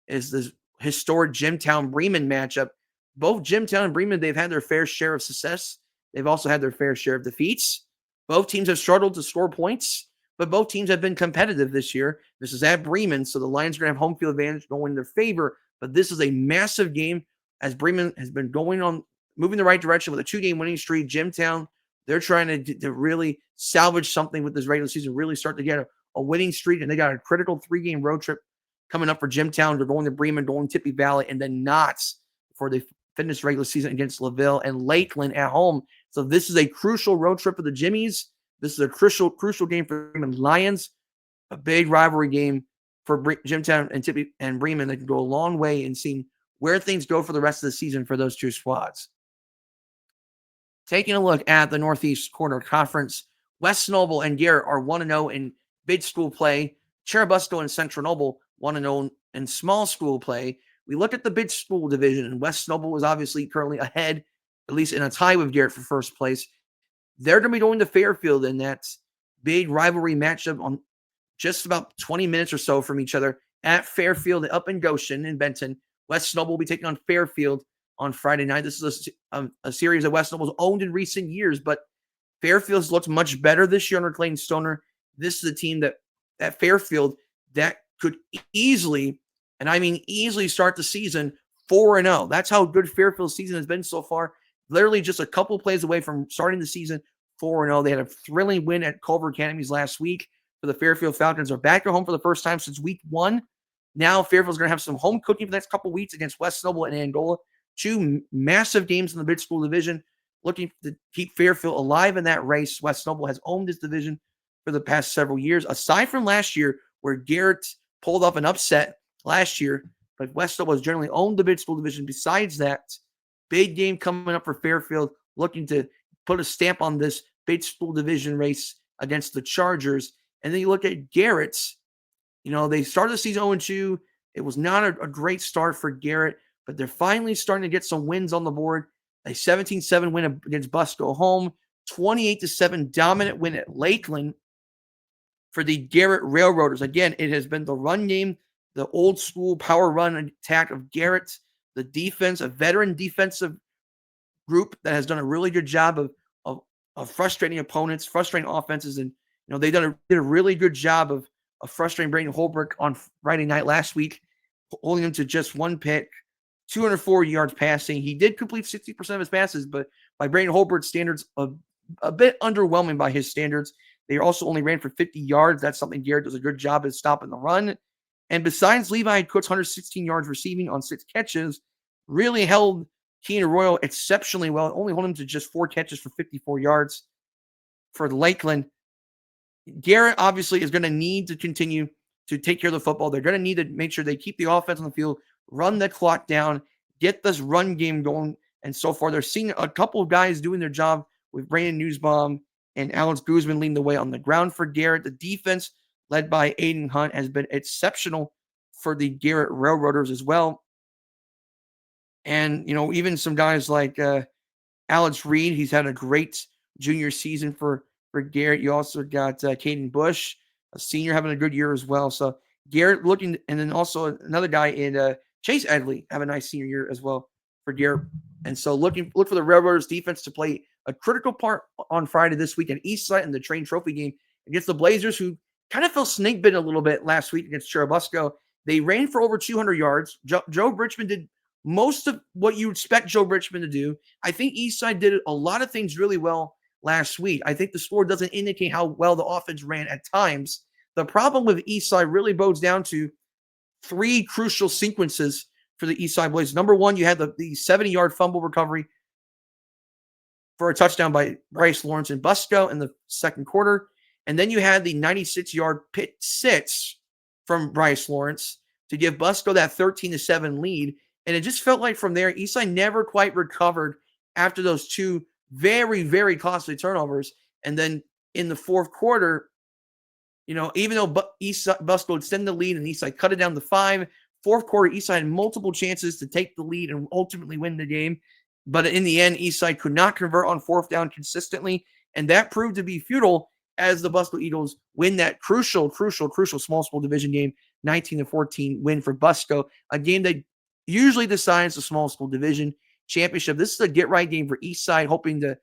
[SPEAKER 1] is this historic Jimtown-Bremen matchup. Both Jimtown and Bremen, they've had their fair share of success. They've also had their fair share of defeats. Both teams have struggled to score points, but both teams have been competitive this year. This is at Bremen, so the Lions are going to have home field advantage going in their favor. But this is a massive game, as Bremen has been moving the right direction with a 2-game winning streak. Jimtown, they're trying to really salvage something with this regular season, really start to get a winning streak, and they got a critical 3-game road trip coming up for Jimtown. They're going to Bremen, going to Tippy Valley, and then Knott's before they finish regular season against LaVelle and Lakeland at home. So this is a crucial road trip for the Jimmies. This is a crucial game for the Bremen Lions. A big rivalry game for Jimtown and Tippy and Bremen that can go a long way in seeing where things go for the rest of the season for those two squads. Taking a look at the Northeast Corner Conference, West Noble and Garrett are 1-0 in big school play. Cherubusco and Central Noble 1-0 in small school play. We look at the big school division, and West Noble is obviously currently ahead, at least in a tie with Garrett for first place. They're going to be going to Fairfield in that big rivalry matchup on just about 20 minutes or so from each other at Fairfield up in Goshen in Benton. West Noble will be taking on Fairfield on Friday night. This is a series that West Noble's owned in recent years, but Fairfield's looked much better this year under Clayton Stoner. This is a team that at Fairfield that could easily, and I mean easily, start the season 4-0. That's how good Fairfield's season has been so far. Literally just a couple plays away from starting the season 4-0. They had a thrilling win at Culver Academies last week for the Fairfield Falcons. They're back at home for the first time since week 1. Now Fairfield's going to have some home cooking for the next couple weeks against West Noble and Angola. two massive games in the mid-school division, looking to keep Fairfield alive in that race. West Noble has owned this division for the past several years, aside from last year where Garrett pulled off an upset last year, but West Noble has generally owned the mid-school division. Besides that, big game coming up for Fairfield, looking to put a stamp on this mid-school division race against the Chargers. And then you look at Garrett's. They started the season 0-2. It was not a great start for Garrett, but they're finally starting to get some wins on the board. A 17-7 win against Busco home, 28-7 dominant win at Lakeland for the Garrett Railroaders. Again, it has been the run game, the old school power run attack of Garrett, the defense, a veteran defensive group that has done a really good job of frustrating opponents, frustrating offenses, and they did a really good job of frustrating Brayden Holbrook on Friday night last week, holding him to just one pick, 204 yards passing. He did complete 60% of his passes, but by Brayden Holbrook's standards, a bit underwhelming by his standards. They also only ran for 50 yards. That's something Garrett does a good job at stopping the run. And besides Levi Cook's 116 yards receiving on 6 catches, really held Keenan Royal exceptionally well, only holding him to just 4 catches for 54 yards for Lakeland. Garrett obviously is going to need to continue to take care of the football. They're going to need to make sure they keep the offense on the field, run the clock down, get this run game going. And so far, they're seeing a couple of guys doing their job with Brandon Newsbaum and Alex Guzman leading the way on the ground for Garrett. The defense, led by Aiden Hunt, has been exceptional for the Garrett Railroaders as well. And, even some guys like Alex Reed, he's had a great junior season for Garrett. You also got Caden Bush, a senior, having a good year as well. So Garrett looking, and then also another guy in Chase Edley have a nice senior year as well for Garrett. And so look for the Railroaders defense to play a critical part on Friday this week at Eastside in the Train Trophy game against the Blazers, who kind of fell snake bitten a little bit last week against Churubusco. They ran for over 200 yards. Joe Richmond did most of what you expect Joe Richmond to do. I think Eastside did a lot of things really well last week. I think the score doesn't indicate how well the offense ran at times. The problem with Eastside really bodes down to 3 crucial sequences for the Eastside Blazers. Number one, you had the 70-yard fumble recovery for a touchdown by Bryce Lawrence in Busco in the second quarter. And then you had the 96-yard pick 6 from Bryce Lawrence to give Busco that 13-7 lead. And it just felt like from there, Eastside never quite recovered after those 2 very, very costly turnovers. And then in the fourth quarter, even though Busco extended the lead and Eastside cut it down to 5, fourth quarter, Eastside had multiple chances to take the lead and ultimately win the game. But in the end, Eastside could not convert on fourth down consistently. And that proved to be futile as the Busco Eagles win that crucial small school division game, 19-14 win for Busco, a game that usually decides the small school division championship. This is a get-right game for Eastside, hoping to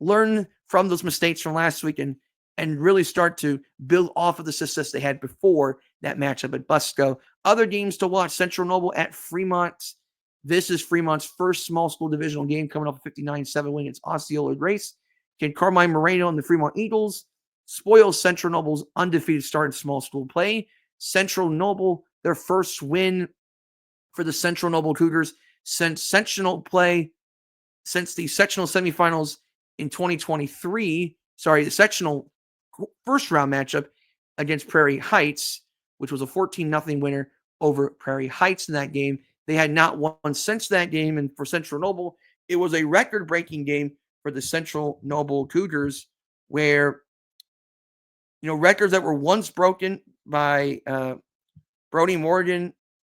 [SPEAKER 1] learn from those mistakes from last week and really start to build off of the success they had before that matchup at Busco. Other games to watch: Central Noble at Fremont. This is Fremont's first small school divisional game, coming off a 59-7 win against Osceola Grace. Can Carmine Moreno and the Fremont Eagles spoil Central Noble's undefeated start in small school play? Central Noble, their first win for the Central Noble Cougars since the sectional semifinals in 2023. The sectional first round matchup against Prairie Heights, which was a 14-0 winner over Prairie Heights in that game. They had not won since that game. And for Central Noble, it was a record-breaking game for the Central Noble Cougars, where, records that were once broken by Brody Morgan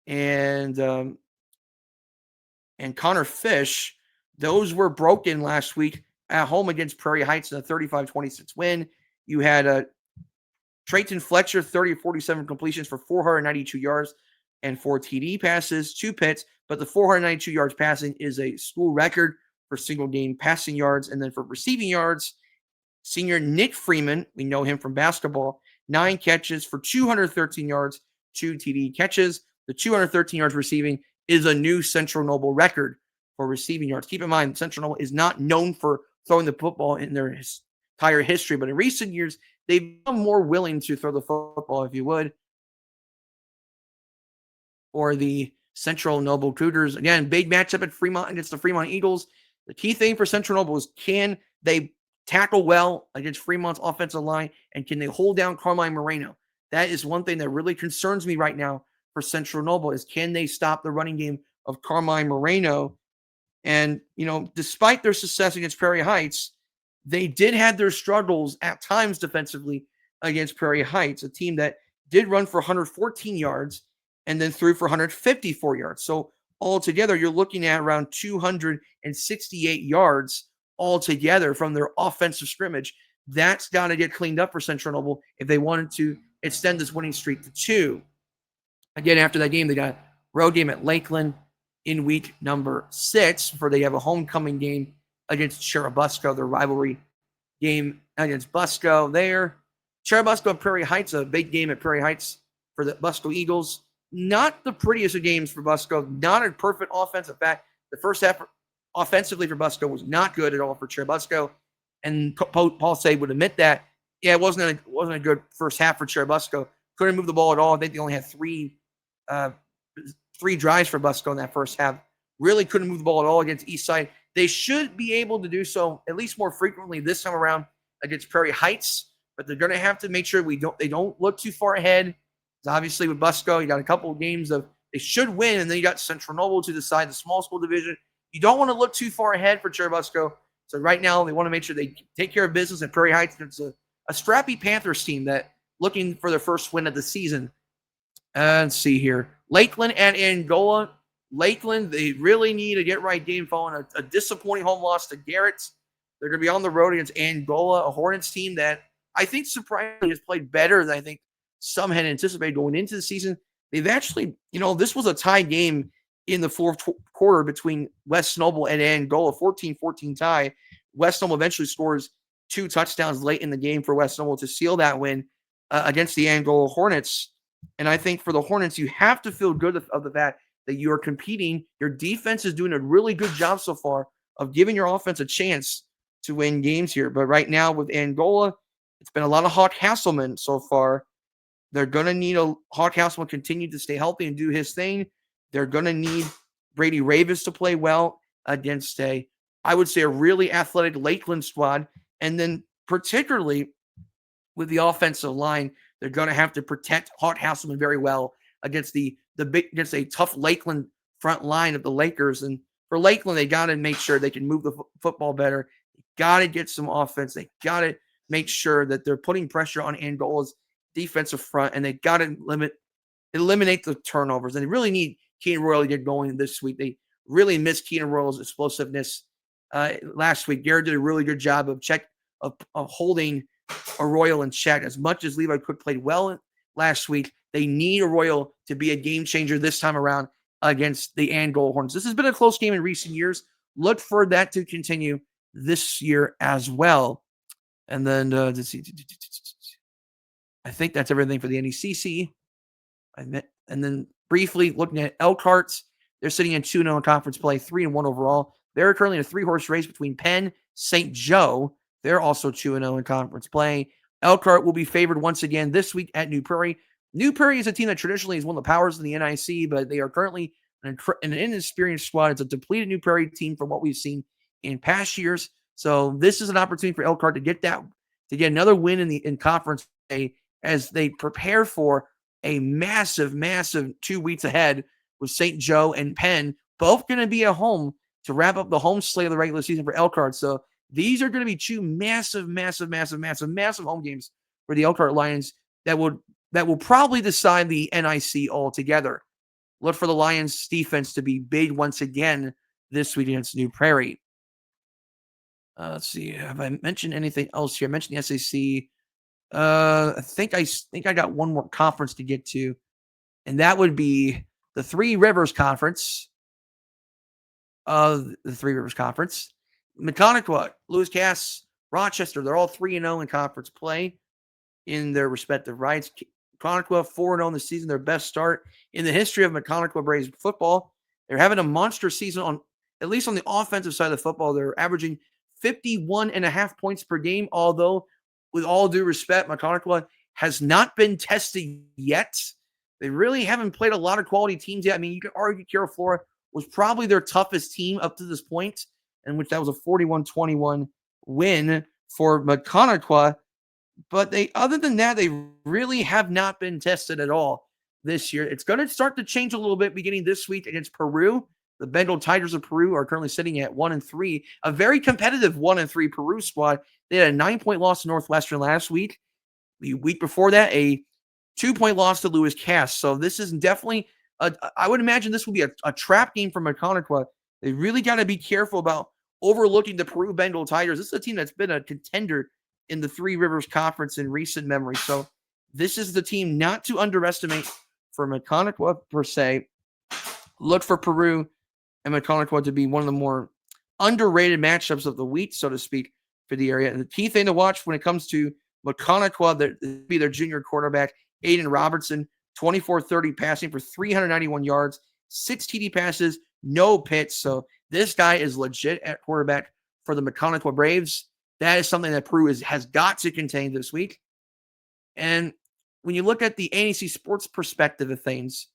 [SPEAKER 1] and Connor Fish, those were broken last week at home against Prairie Heights in a 35-26 win. You had Trayton Fletcher, 30-47 completions for 492 yards and 4 TD passes, 2 picks, but the 492 yards passing is a school record for single game passing yards. And then for receiving yards, senior Nick Freeman, we know him from basketball, 9 catches for 213 yards, 2 TD catches. The 213 yards receiving is a new Central Noble record for receiving yards. Keep in mind, Central Noble is not known for throwing the football in their entire history, but in recent years, they've become more willing to throw the football, if you would, or the Central Noble Cougars. Again, big matchup at Fremont against the Fremont Eagles. The key thing for Central Noble is, can they tackle well against Fremont's offensive line, and can they hold down Carmine Moreno? That is one thing that really concerns me right now for Central Noble, is can they stop the running game of Carmine Moreno? And, despite their success against Prairie Heights, they did have their struggles at times defensively against Prairie Heights, a team that did run for 114 yards and then threw for 154 yards. So altogether, you're looking at around 268 yards altogether from their offensive scrimmage. That's got to get cleaned up for Central Noble if they wanted to extend this winning streak to 2. Again, after that game, they got a road game at Lakeland in week number 6, for they have a homecoming game against Churubusco, their rivalry game against Busco there. Churubusco and Prairie Heights, a big game at Prairie Heights for the Busco Eagles. Not the prettiest of games for Busco, not a perfect offense. In fact, the first half offensively for Busco was not good at all for Churubusco. And Paul Say would admit that, it wasn't a good first half for Churubusco. Couldn't move the ball at all. I think they only had three drives for Busco in that first half. Really couldn't move the ball at all against Eastside. They should be able to do so at least more frequently this time around against Prairie Heights, but they're going to have to make sure they don't look too far ahead. Obviously, with Busco, you got a couple of games of they should win, and then you got Central Noble to decide the small school division. You don't want to look too far ahead for Churubusco. So right now, they want to make sure they take care of business at Prairie Heights. It's a scrappy Panthers team that looking for their first win of the season. Let's see here. Lakeland and Angola. Lakeland, they really need a get-right game following a disappointing home loss to Garrett. They're going to be on the road against Angola, a Hornets team that I think surprisingly has played better than I think some had anticipated going into the season. They've actually, this was a tie game in the fourth quarter between West Noble and Angola, 14-14 tie. West Noble eventually scores 2 touchdowns late in the game for West Noble to seal that win against the Angola Hornets. And I think for the Hornets, you have to feel good of the fact that you are competing. Your defense is doing a really good job so far of giving your offense a chance to win games here. But right now with Angola, it's been a lot of Hawk Hasselman so far. They're going to need Hawk Hasselman continue to stay healthy and do his thing. They're going to need Brady Ravens to play well against a really athletic Lakeland squad. And then particularly with the offensive line, they're going to have to protect Hawk Hasselman very well against against a tough Lakeland front line of the Lakers. And for Lakeland, they got to make sure they can move the football better. They got to get some offense. They got to make sure that they're putting pressure on Angola's defensive front, and they got to eliminate the turnovers. And they really need Keenan Royal to get going this week. They really missed Keenan Royal's explosiveness last week. Garrett did a really good job of holding Arroyo in check. As much as Levi Cook played well last week, they need Arroyo to be a game changer this time around against the Angola Hornets. This has been a close game in recent years. Look for that to continue this year as well. And then let's see. I think that's everything for the NECC. And then briefly looking at Elkhart, they're sitting at 2-0 in conference play, 3-1 overall. They're currently in a 3-horse race between Penn, St. Joe. They're also 2-0 in conference play. Elkhart will be favored once again this week at New Prairie. New Prairie is a team that traditionally is one of the powers in the NIC, but they are currently an inexperienced squad. It's a depleted New Prairie team from what we've seen in past years. So this is an opportunity for Elkhart to get another win in conference play as they prepare for a massive 2 weeks ahead with St. Joe and Penn, both going to be at home to wrap up the home slate of the regular season for Elkhart. So these are going to be 2 massive home games for the Elkhart Lions that will probably decide the NIC altogether. Look for the Lions defense to be big once again this week against New Prairie. Let's see. Have I mentioned anything else here? I mentioned the SAC. I think I got one more conference to get to, and that would be the Three Rivers Conference. The Three Rivers Conference. Maconaquah, Lewis Cass, Rochester, they're all 3-0 in conference play in their respective rights. Maconaquah 4-0 in the season, their best start in the history of Maconaquah Braves football. They're having a monster season at least on the offensive side of the football. They're averaging 51.5 points per game, although with all due respect, Maconaquah has not been tested yet. They really haven't played a lot of quality teams yet. I mean, you could argue Carroll Flora was probably their toughest team up to this point, in which that was a 41-21 win for McConaughey. But other than that, they really have not been tested at all this year. It's going to start to change a little bit beginning this week against Peru. The Bengal Tigers of Peru are currently sitting at 1-3, a very competitive 1-3 Peru squad. They had a 9-point loss to Northwestern last week. The week before that, a 2-point loss to Lewis Cass. So this is definitely, I would imagine this will be a trap game for McConaughey. They really got to be careful about overlooking the Peru Bengal Tigers. This is a team that's been a contender in the Three Rivers Conference in recent memory. So this is the team not to underestimate for McConaughey per se. Look for Peru and McConaughey to be one of the more underrated matchups of the week, so to speak, for the area. And the key thing to watch when it comes to McConaughey, be their junior quarterback, Aiden Robertson, 24-30 passing for 391 yards, 6 TD passes, no picks. So this guy is legit at quarterback for the McConaughey Braves. That is something that Peru has got to contain this week. And when you look at the ANEC sports perspective of things,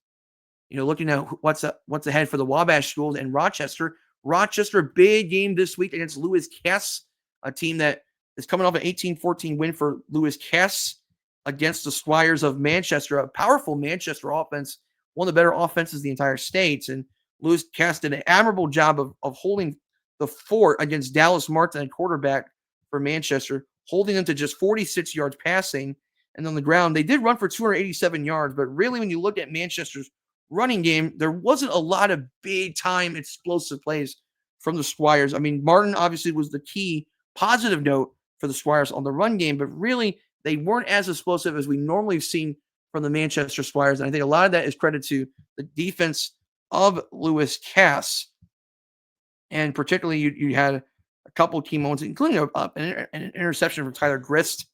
[SPEAKER 1] looking at what's ahead for the Wabash schools and Rochester. Rochester, big game this week against Lewis Cass, a team that is coming off an 18-14 win for Lewis Cass against the Squires of Manchester, a powerful Manchester offense, one of the better offenses in the entire state. And Lewis Cass did an admirable job of holding the fort against Dallas Martin, quarterback for Manchester, holding them to just 46 yards passing. And on the ground, they did run for 287 yards. But really, when you look at Manchester's running game, there wasn't a lot of big-time explosive plays from the Squires. I mean, Martin obviously was the key positive note for the Squires on the run game, but really they weren't as explosive as we normally have seen from the Manchester Squires. And I think a lot of that is credit to the defense of Lewis Cass. And particularly, you had a couple of key moments, including an interception from Tyler Grist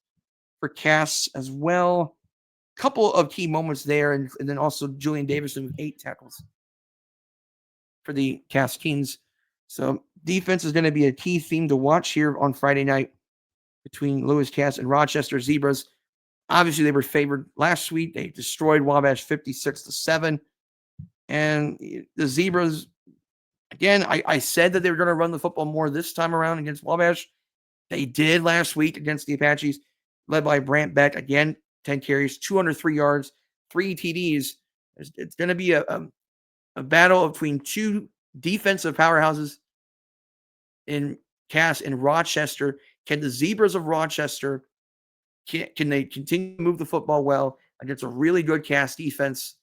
[SPEAKER 1] for Cass as well. Couple of key moments there, and then also Julian Davison with 8 tackles for the Cass Kings. So defense is going to be a key theme to watch here on Friday night between Lewis Cass and Rochester Zebras. Obviously, they were favored last week. They destroyed Wabash 56-7. And the Zebras, again, I said that they were going to run the football more this time around against Wabash. They did last week against the Apaches, led by Brant Beck. Again, 10 carries, 203 yards, 3 TDs. It's going to be a battle between two defensive powerhouses in Cass and Rochester. Can the Zebras of Rochester, can they continue to move the football well against a really good Cass defense?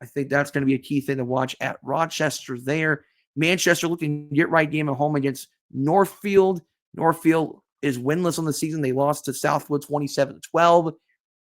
[SPEAKER 1] I think that's going to be a key thing to watch at Rochester there. Manchester looking to get right game at home against Northfield. Northfield is winless on the season. They lost to Southwood 27-12.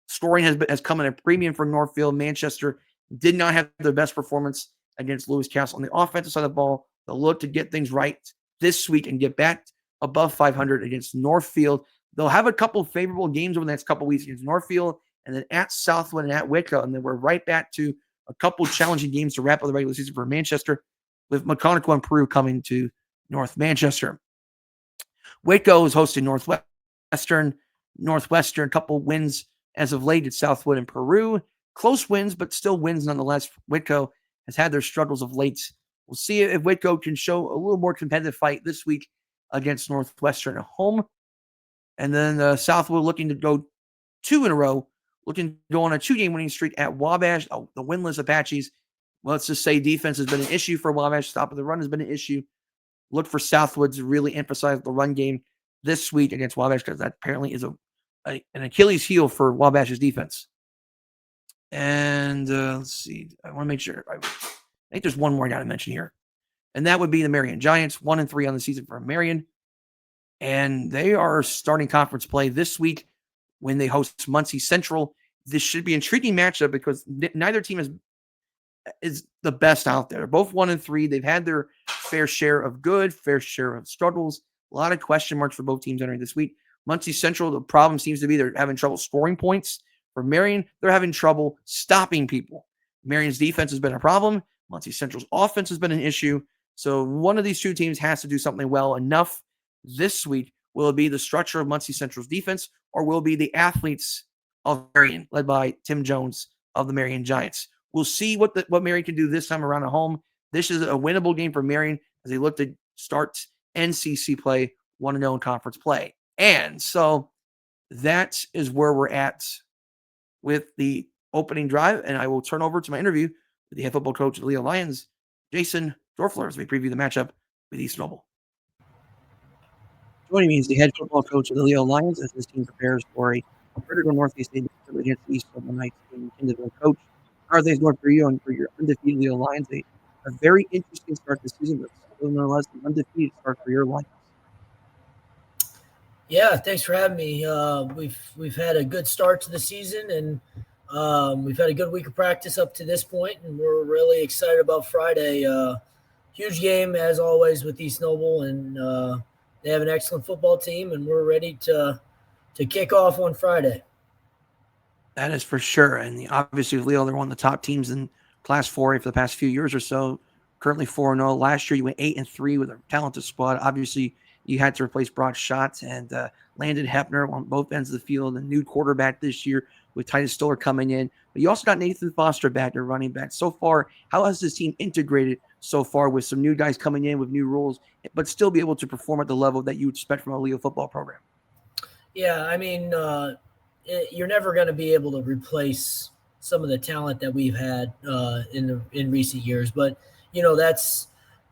[SPEAKER 1] Scoring has come in a premium for Northfield. Manchester did not have their best performance against Lewis Cass on the offensive side of the ball. They'll look to get things right this week and get back above 500 against Northfield. They'll have a couple of favorable games over the next couple of weeks against Northfield and then at Southwood and at Whitco. And then we're right back to a couple challenging games to wrap up the regular season for Manchester, with McConaughey and Peru coming to North Manchester. Whitco is hosting Northwestern. Northwestern, a couple wins as of late at Southwood and Peru. Close wins, but still wins nonetheless. Whitco has had their struggles of late. We'll see if Whitco can show a little more competitive fight this week against Northwestern at home. And then Southwood looking to go 2 in a row, looking to go on a 2-game winning streak at Wabash. The winless Apaches. Well, let's just say defense has been an issue for Wabash. Stopping the run has been an issue. Look for Southwood to really emphasize the run game this week against Wabash, because that apparently is an Achilles heel for Wabash's defense. And let's see. I want to make sure. I think there's one more I got to mention here. And that would be the Marion Giants, 1-3 on the season for Marion. And they are starting conference play this week when they host Muncie Central. This should be an intriguing matchup because neither team is the best out there. They're both 1-3. They've had their fair share of good, fair share of struggles. A lot of question marks for both teams entering this week. Muncie Central, the problem seems to be they're having trouble scoring points. For Marion, they're having trouble stopping people. Marion's defense has been a problem. Muncie Central's offense has been an issue. So one of these two teams has to do something well enough this week. Will it be the structure of Muncie Central's defense, or will it be the athletes of Marion, led by Tim Jones, of the Marion Giants. We'll see what Marion can do this time around at home. This is a winnable game for Marion as they look to start NCC play, 1-0 in conference play. And so that is where we're at with the opening drive. And I will turn over to my interview with the head football coach of the Leo Lions, Jason Doerffler, as we preview the matchup with East Noble. Joining me is the head football coach of the Leo Lions as his team prepares for a critical Northeast State against the East Noble Knights in Kendallville. Coach, how are things going for you and for your undefeated Leo Lions? A very interesting start to the season, but still nonetheless an undefeated start for your Lions.
[SPEAKER 2] Yeah, thanks for having me. We've had a good start to the season, and we've had a good week of practice up to this point, and we're really excited about Friday. Huge game, as always, with East Noble, and they have an excellent football team, and we're ready to kick off on Friday.
[SPEAKER 1] That is for sure. And obviously, Leo, they're one of the top teams in Class 4A for the past few years or so. Currently 4-0. Last year, you went 8-3 with a talented squad. Obviously, you had to replace Brock Schatz and Landon Hepner on both ends of the field. A new quarterback this year with Titus Stoller coming in. But you also got Nathan Foster back, your running back. So far, how has this team integrated so far with some new guys coming in with new roles, but still be able to perform at the level that you expect from a Leo football program?
[SPEAKER 2] Yeah, I mean, you're never going to be able to replace some of the talent that we've had in recent years. But,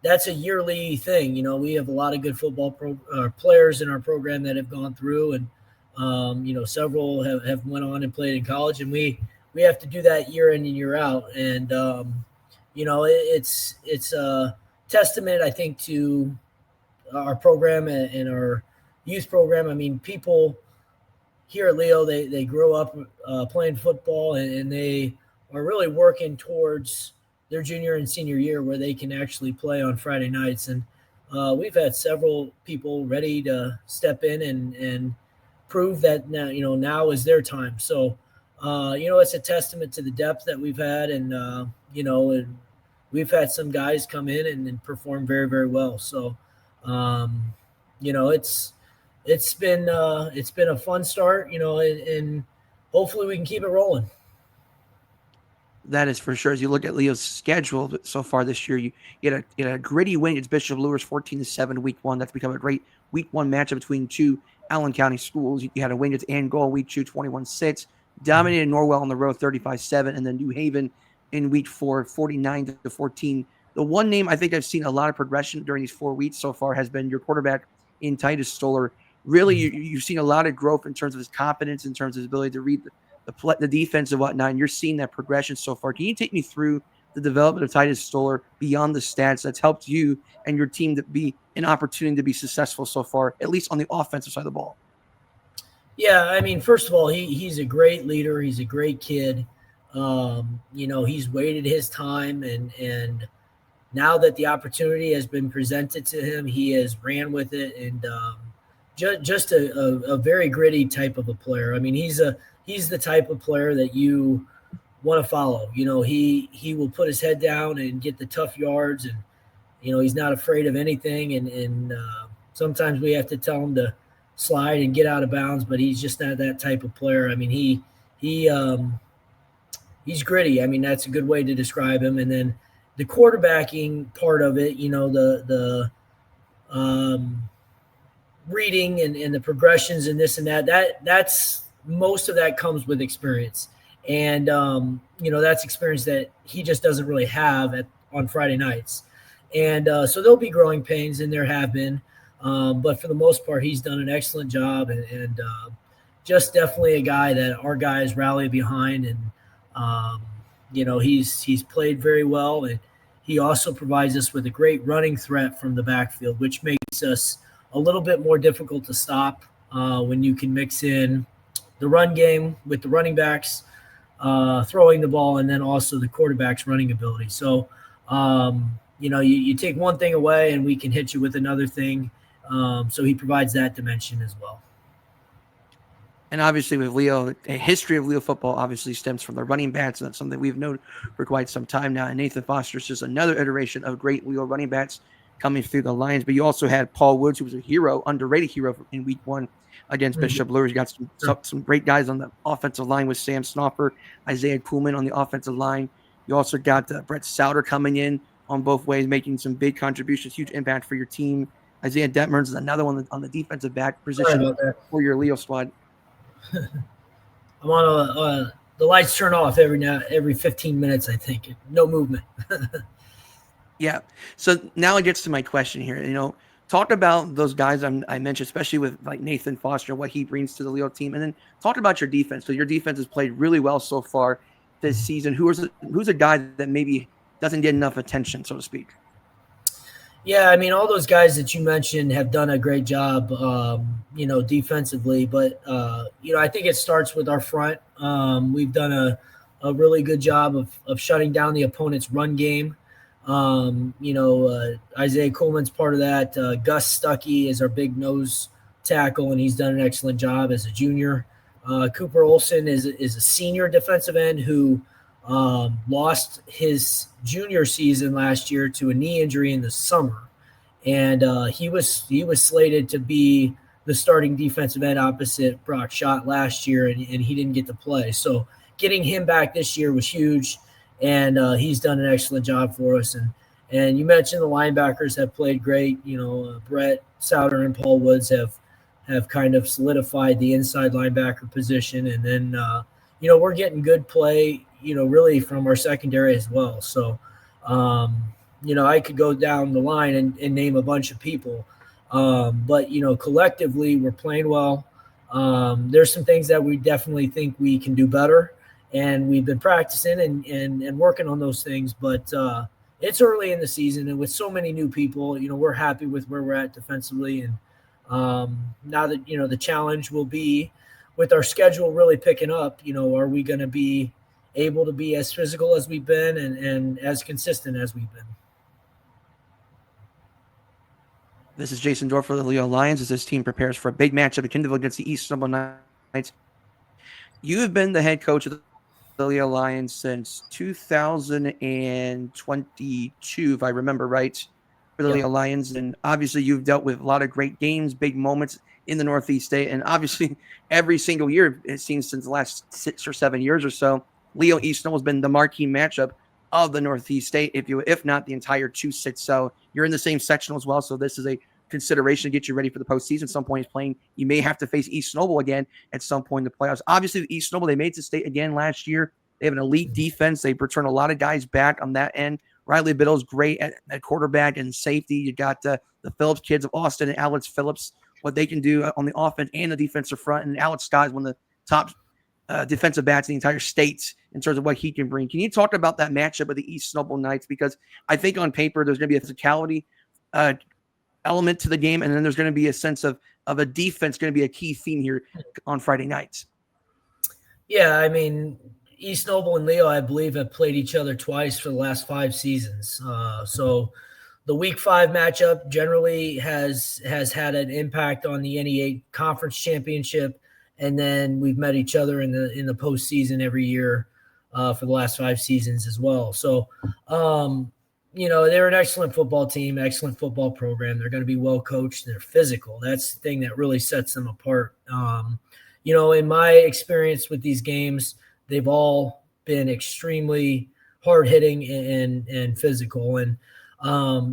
[SPEAKER 2] that's a yearly thing. We have a lot of good football players in our program that have gone through, and several have went on and played in college, and we have to do that year in and year out. And it's a testament, I think, to our program and our youth program. I mean, people here at Leo, they grow up playing football, and they are really working towards their junior and senior year where they can actually play on Friday nights. And we've had several people ready to step in and prove that now is their time. So, it's a testament to the depth that we've had. And, and we've had some guys come in and perform very, very well. So, it's been a fun start, and hopefully we can keep it rolling.
[SPEAKER 1] That is for sure. As you look at Leo's schedule so far this year, you get a gritty win against Bishop Lewis 14-7 week 1. That's become a great week 1 matchup between two Allen County schools. You had a win against Angol week 2, 21-6, dominated Norwell on the road 35-7, and then New Haven in week 4, 49-14. The one name I think I've seen a lot of progression during these 4 weeks so far has been your quarterback in Titus Stoller. Really, you've seen a lot of growth in terms of his confidence, in terms of his ability to read the defense and whatnot, and you're seeing that progression so far. Can you take me through the development of Titus Stoller beyond the stats that's helped you and your team to be an opportunity to be successful so far, at least on the offensive side of the ball?
[SPEAKER 2] Yeah, I mean, first of all, he's a great leader. He's a great kid. He's waited his time, and now that the opportunity has been presented to him, he has ran with it, and just a very gritty type of a player. I mean, he's the type of player that you want to follow. He will put his head down and get the tough yards, and he's not afraid of anything. And sometimes we have to tell him to slide and get out of bounds, but he's just not that type of player. I mean, he's gritty. I mean, that's a good way to describe him. And then the quarterbacking part of it, the reading and the progressions and this and that's most of that comes with experience. And, that's experience that he just doesn't really have on Friday nights. And so there'll be growing pains, and there have been. But for the most part, he's done an excellent job, and just definitely a guy that our guys rally behind. And, he's played very well. And he also provides us with a great running threat from the backfield, which makes us a little bit more difficult to stop when you can mix in the run game with the running backs throwing the ball, and then also the quarterback's running ability. So, you take one thing away and we can hit you with another thing. So he provides that dimension as well.
[SPEAKER 1] And obviously with Leo, a history of Leo football obviously stems from the running backs, and that's something we've known for quite some time now. And Nathan Foster is just another iteration of great Leo running backs. coming through the lines. But you also had Paul Woods, who was a hero, underrated hero in week 1 against Bishop Luers. You got some great guys on the offensive line with Sam Snoffer, Isaiah Kuhlman on the offensive line. You also got Brett Souter coming in on both ways, making some big contributions, huge impact for your team. Isaiah Detmers is another one on the defensive back position for your Leo squad.
[SPEAKER 2] I'm on the lights turn off every 15 minutes, I think. No movement.
[SPEAKER 1] Yeah. So now it gets to my question here. Talk about those guys I mentioned, especially with like Nathan Foster, what he brings to the Leo team, and then talk about your defense. So your defense has played really well so far this season. Who's a guy that maybe doesn't get enough attention, so to speak?
[SPEAKER 2] Yeah, I mean, all those guys that you mentioned have done a great job, defensively. But, I think it starts with our front. We've done a really good job of shutting down the opponent's run game. Isaiah Kuhlman's part of that. Gus Stuckey is our big nose tackle, and he's done an excellent job as a junior. Cooper Olson is a senior defensive end who lost his junior season last year to a knee injury in the summer, and he was slated to be the starting defensive end opposite Brock Schott last year, and he didn't get to play. So getting him back this year was huge, and he's done an excellent job for us. And you mentioned the linebackers have played great. Brett Souter and Paul Woods have kind of solidified the inside linebacker position, and then we're getting good play, really from our secondary as well. So, I could go down the line and name a bunch of people. But, collectively we're playing well. There's some things that we definitely think we can do better, and we've been practicing and working on those things. But it's early in the season, and with so many new people, we're happy with where we're at defensively. And now that, the challenge will be with our schedule really picking up, are we going to be able to be as physical as we've been and as consistent as we've been?
[SPEAKER 1] This is Jason Doerffler for the Leo Lions as this team prepares for a big matchup at Kindle against the East Snowball Knights. You have been the head coach of the Leo Lions since 2022, if I remember right, for the Leo Lions. And obviously you've dealt with a lot of great games, big moments in the Northeast state. And obviously every single year, it seems since the last 6 or 7 years or so, Leo East Snow has been the marquee matchup of the Northeast state, if not the entire 2-6. So you're in the same sectional as well. So this is a consideration to get you ready for the postseason. At some point he's playing. You may have to face East Snowball again at some point in the playoffs. Obviously, the East Snowball, they made it to state again last year. They have an elite defense. They return a lot of guys back on that end. Riley Biddle's great at quarterback and safety. You got the Phillips kids of Austin and Alex Phillips, what they can do on the offense and the defensive front. And Alex Scott is one of the top defensive backs in the entire state in terms of what he can bring. Can you talk about that matchup with the East Snowball Knights? Because I think on paper there's going to be a physicality element to the game, and then there's going to be a sense of a defense going to be a key theme here on Friday nights.
[SPEAKER 2] Yeah, I mean, East Snowball and Leo, I believe, have played each other twice for the last 5 seasons. So the Week 5 matchup generally has had an impact on the NECC Conference Championship, and then we've met each other in the postseason every year for the last 5 seasons as well. So, they're an excellent football team, excellent football program. They're going to be well coached. They're physical. That's the thing that really sets them apart. In my experience with these games, they've all been extremely hard hitting and physical. And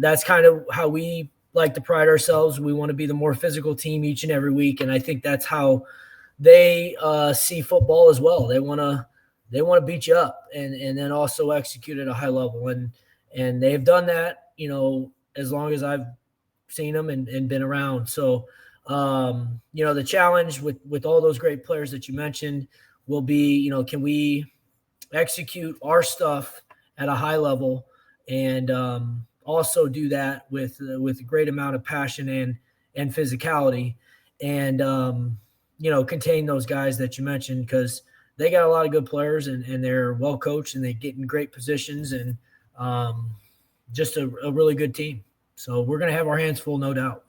[SPEAKER 2] that's kind of how we like to pride ourselves. We want to be the more physical team each and every week. And I think that's how they see football as well. They want to beat you up and then also execute at a high level. And they've done that, as long as I've seen them and been around. So, the challenge with all those great players that you mentioned will be, can we execute our stuff at a high level and also do that with a great amount of passion and physicality and, contain those guys that you mentioned, because they got a lot of good players and they're well coached and they get in great positions and just a really good team. So we're going to have our hands full, no doubt.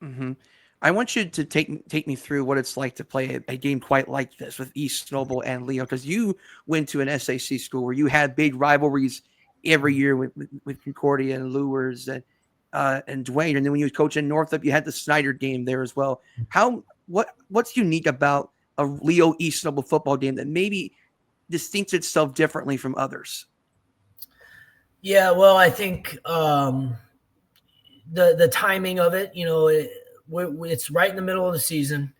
[SPEAKER 1] Mm-hmm. I want you to take me through what it's like to play a game quite like this with East Snowball and Leo, because you went to an SAC school where you had big rivalries every year with Concordia and Lures and Dwayne. And then when you was coaching Northup, you had the Snyder game there as well. What's unique about a Leo East Noble football game that maybe distincts itself differently from others?
[SPEAKER 2] Yeah, well, I think the timing of it, it's right in the middle of the season.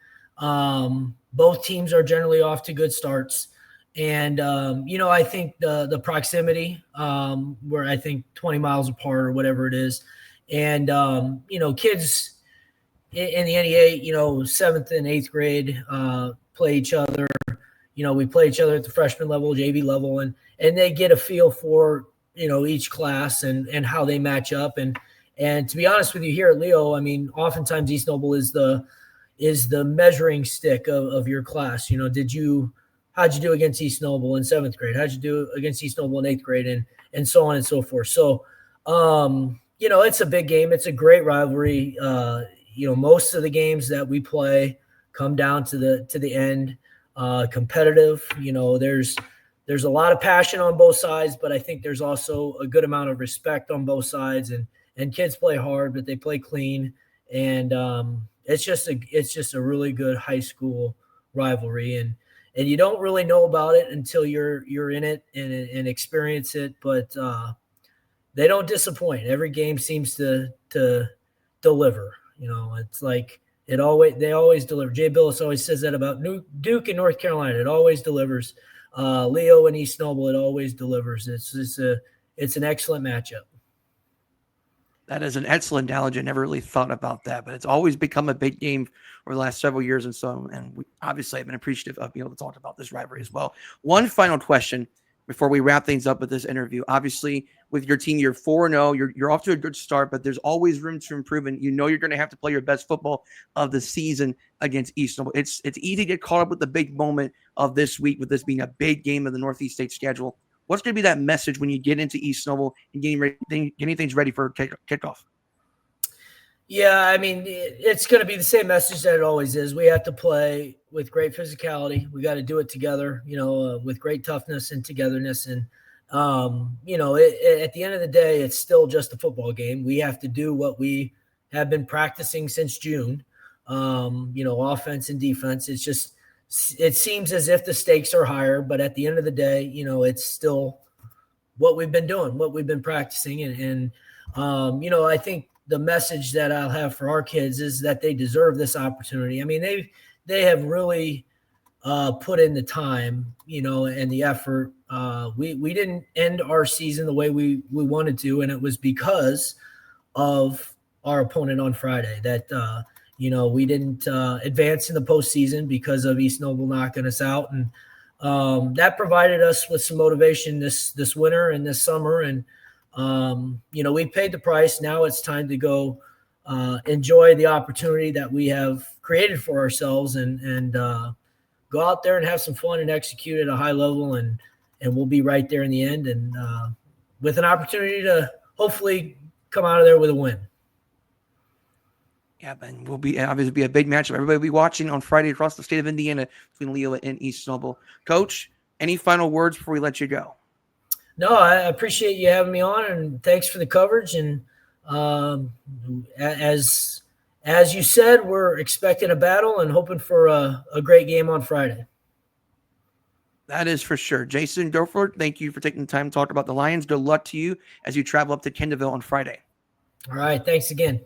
[SPEAKER 2] Both teams are generally off to good starts. And, I think the proximity, where I think 20 miles apart or whatever it is. And, kids in the NEA, 7th and 8th grade play each other. We play each other at the freshman level, JV level, and they get a feel for, each class and how they match up. And to be honest with you, here at Leo, I mean, oftentimes East Noble is the measuring stick of your class. How'd you do against East Noble in 7th grade? How'd you do against East Noble in 8th grade? And so on and so forth. So, it's a big game. It's a great rivalry. Most of the games that we play come down to the end, competitive. There's a lot of passion on both sides, but I think there's also a good amount of respect on both sides, and kids play hard, but they play clean. And it's just a really good high school rivalry. And you don't really know about it until you're in it and experience it. But they don't disappoint. Every game seems to deliver. It's like they always deliver. Jay Billis always says that about Duke and North Carolina. It always delivers. Leo and East Noble, it always delivers. It's an excellent matchup.
[SPEAKER 1] That is an excellent analogy. I never really thought about that, but it's always become a big game over the last several years. And we obviously have been appreciative of being able to talk about this rivalry as well. One final question before we wrap things up with this interview. Obviously, with your team, you're 4-0. You're off to a good start, but there's always room to improve. And you're going to have to play your best football of the season against East Noble. It's easy to get caught up with the big moment of this week, with this being a big game of the Northeast State schedule. What's going to be that message when you get into East Noble and getting things ready for kickoff?
[SPEAKER 2] Yeah, I mean, it's going to be the same message that it always is. We have to play with great physicality. We got to do it together, with great toughness and togetherness. And, at the end of the day, it's still just a football game. We have to do what we have been practicing since June, offense and defense. It's just, it seems as if the stakes are higher, but at the end of the day, it's still what we've been doing, what we've been practicing. And I think the message that I'll have for our kids is that they deserve this opportunity. I mean, they have really put in the time, and the effort. We didn't end our season the way we wanted to, and it was because of our opponent on Friday that, we didn't advance in the postseason because of East Noble knocking us out. And that provided us with some motivation this winter and this summer. And, we paid the price. Now it's time to go enjoy the opportunity that we have created for ourselves and go out there and have some fun and execute at a high level. And we'll be right there in the end. And with an opportunity to hopefully come out of there with a win.
[SPEAKER 1] Yeah, and will be obviously be a big matchup. Everybody will be watching on Friday across the state of Indiana between Leo and East Noble. Coach, any final words before we let you go?
[SPEAKER 2] No, I appreciate you having me on, and thanks for the coverage. And as you said, we're expecting a battle and hoping for a great game on Friday.
[SPEAKER 1] That is for sure. Jason Doerffler, thank you for taking the time to talk about the Lions. Good luck to you as you travel up to Kendallville on Friday.
[SPEAKER 2] All right. Thanks again.